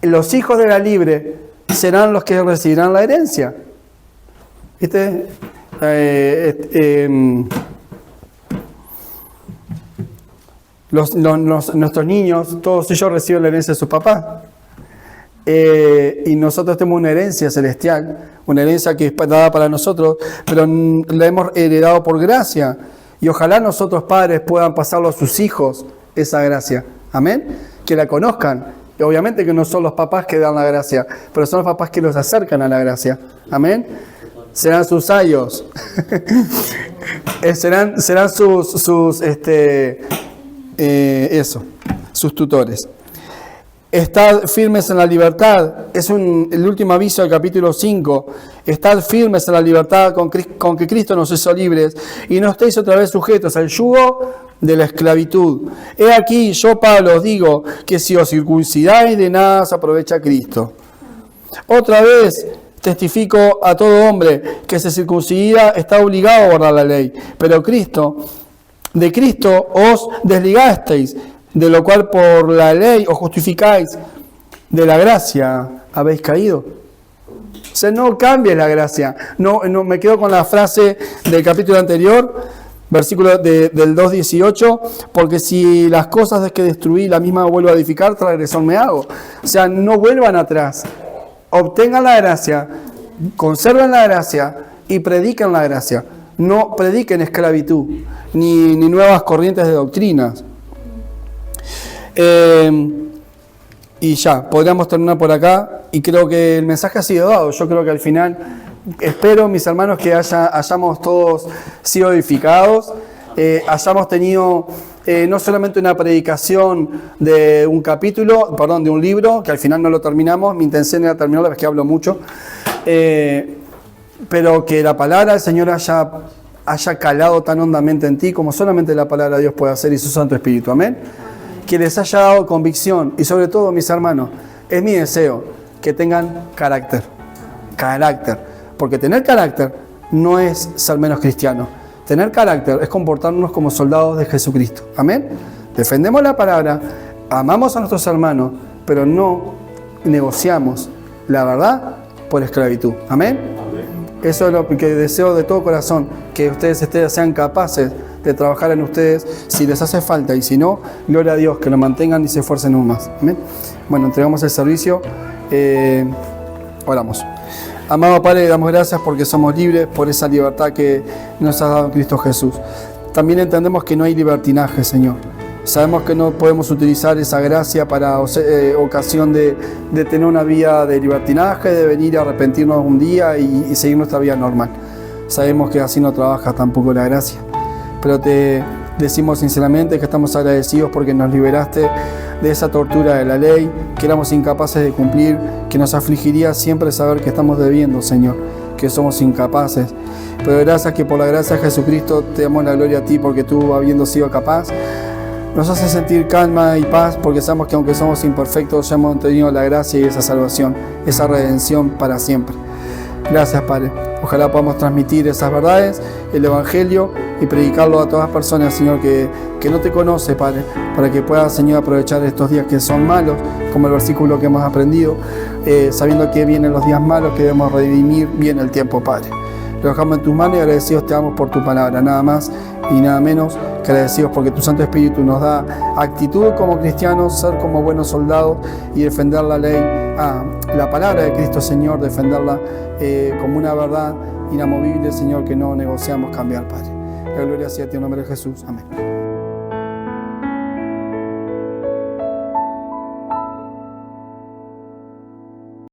Los hijos de la libre serán los que recibirán la herencia. ¿Viste? Nuestros niños, todos ellos reciben la herencia de sus papás. Y nosotros tenemos una herencia celestial, una herencia que es dada para nosotros, pero la hemos heredado por gracia. Y ojalá nosotros padres puedan pasarlo a sus hijos, esa gracia. Amén. Que la conozcan. Y obviamente que no son los papás que dan la gracia, pero son los papás que los acercan a la gracia. Amén. Serán sus ayos. serán sus tutores. Estad firmes en la libertad. Es el último aviso del capítulo 5. Estad firmes en la libertad con que Cristo nos hizo libres, y no estéis otra vez sujetos al yugo de la esclavitud. He aquí, yo Pablo os digo que si os circuncidáis, de nada os aprovecha Cristo. Otra vez testifico a todo hombre que se circuncida está obligado a guardar la ley, pero de Cristo os desligasteis, de lo cual por la ley os justificáis, de la gracia habéis caído. O sea, no cambies la gracia. No me quedo con la frase del capítulo anterior, versículo del 2:18, porque si las cosas de que destruí la misma vuelvo a edificar, transgresión me hago. O sea, no vuelvan atrás. Obtengan la gracia, conserven la gracia y prediquen la gracia. No prediquen esclavitud, ni nuevas corrientes de doctrinas. Y ya, podríamos terminar por acá, y creo que el mensaje ha sido dado. Yo creo que al final, espero, mis hermanos, que hayamos todos sido edificados, hayamos tenido no solamente una predicación de un capítulo, de un libro, que al final no lo terminamos, mi intención era terminarlo, la vez que hablo mucho, pero que la palabra del Señor haya calado tan hondamente en ti como solamente la palabra de Dios puede hacer y su Santo Espíritu. Amén. Que les haya dado convicción, y sobre todo, mis hermanos, es mi deseo que tengan carácter, porque tener carácter no es ser menos cristiano. Tener carácter es comportarnos como soldados de Jesucristo. Amén. Defendemos la palabra, amamos a nuestros hermanos, pero no negociamos la verdad por esclavitud. Amén. Eso es lo que deseo de todo corazón, que ustedes sean capaces de trabajar en ustedes si les hace falta, y si no, gloria a Dios, que lo mantengan y se esfuercen aún más. Amén. Bueno, entregamos el servicio. Oramos. Amado Padre, damos gracias porque somos libres, por esa libertad que nos ha dado Cristo Jesús. También entendemos que no hay libertinaje, Señor. Sabemos que no podemos utilizar esa gracia para ocasión de tener una vida de libertinaje, de venir a arrepentirnos un día y seguir nuestra vida normal. Sabemos que así no trabaja tampoco la gracia. pero te decimos sinceramente que estamos agradecidos porque nos liberaste de esa tortura de la ley, que éramos incapaces de cumplir, que nos afligiría siempre saber que estamos debiendo, Señor, que somos incapaces. Pero gracias que por la gracia de Jesucristo te damos la gloria a ti, porque tú, habiendo sido capaz, nos hace sentir calma y paz, porque sabemos que aunque somos imperfectos, ya hemos tenido la gracia y esa salvación, esa redención para siempre. Gracias, Padre. Ojalá podamos transmitir esas verdades, el Evangelio, y predicarlo a todas las personas, Señor, que no te conoce, Padre, para que puedas, Señor, aprovechar estos días que son malos, como el versículo que hemos aprendido, sabiendo que vienen los días malos, que debemos redimir bien el tiempo, Padre. Lo dejamos en tus manos y agradecidos te damos por tu palabra, nada más y nada menos que agradecidos porque tu Santo Espíritu nos da actitud como cristianos, ser como buenos soldados y defender la ley, la palabra de Cristo, Señor, defenderla como una verdad inamovible, Señor, que no negociamos cambiar, Padre. La gloria sea a ti en nombre de Jesús. Amén.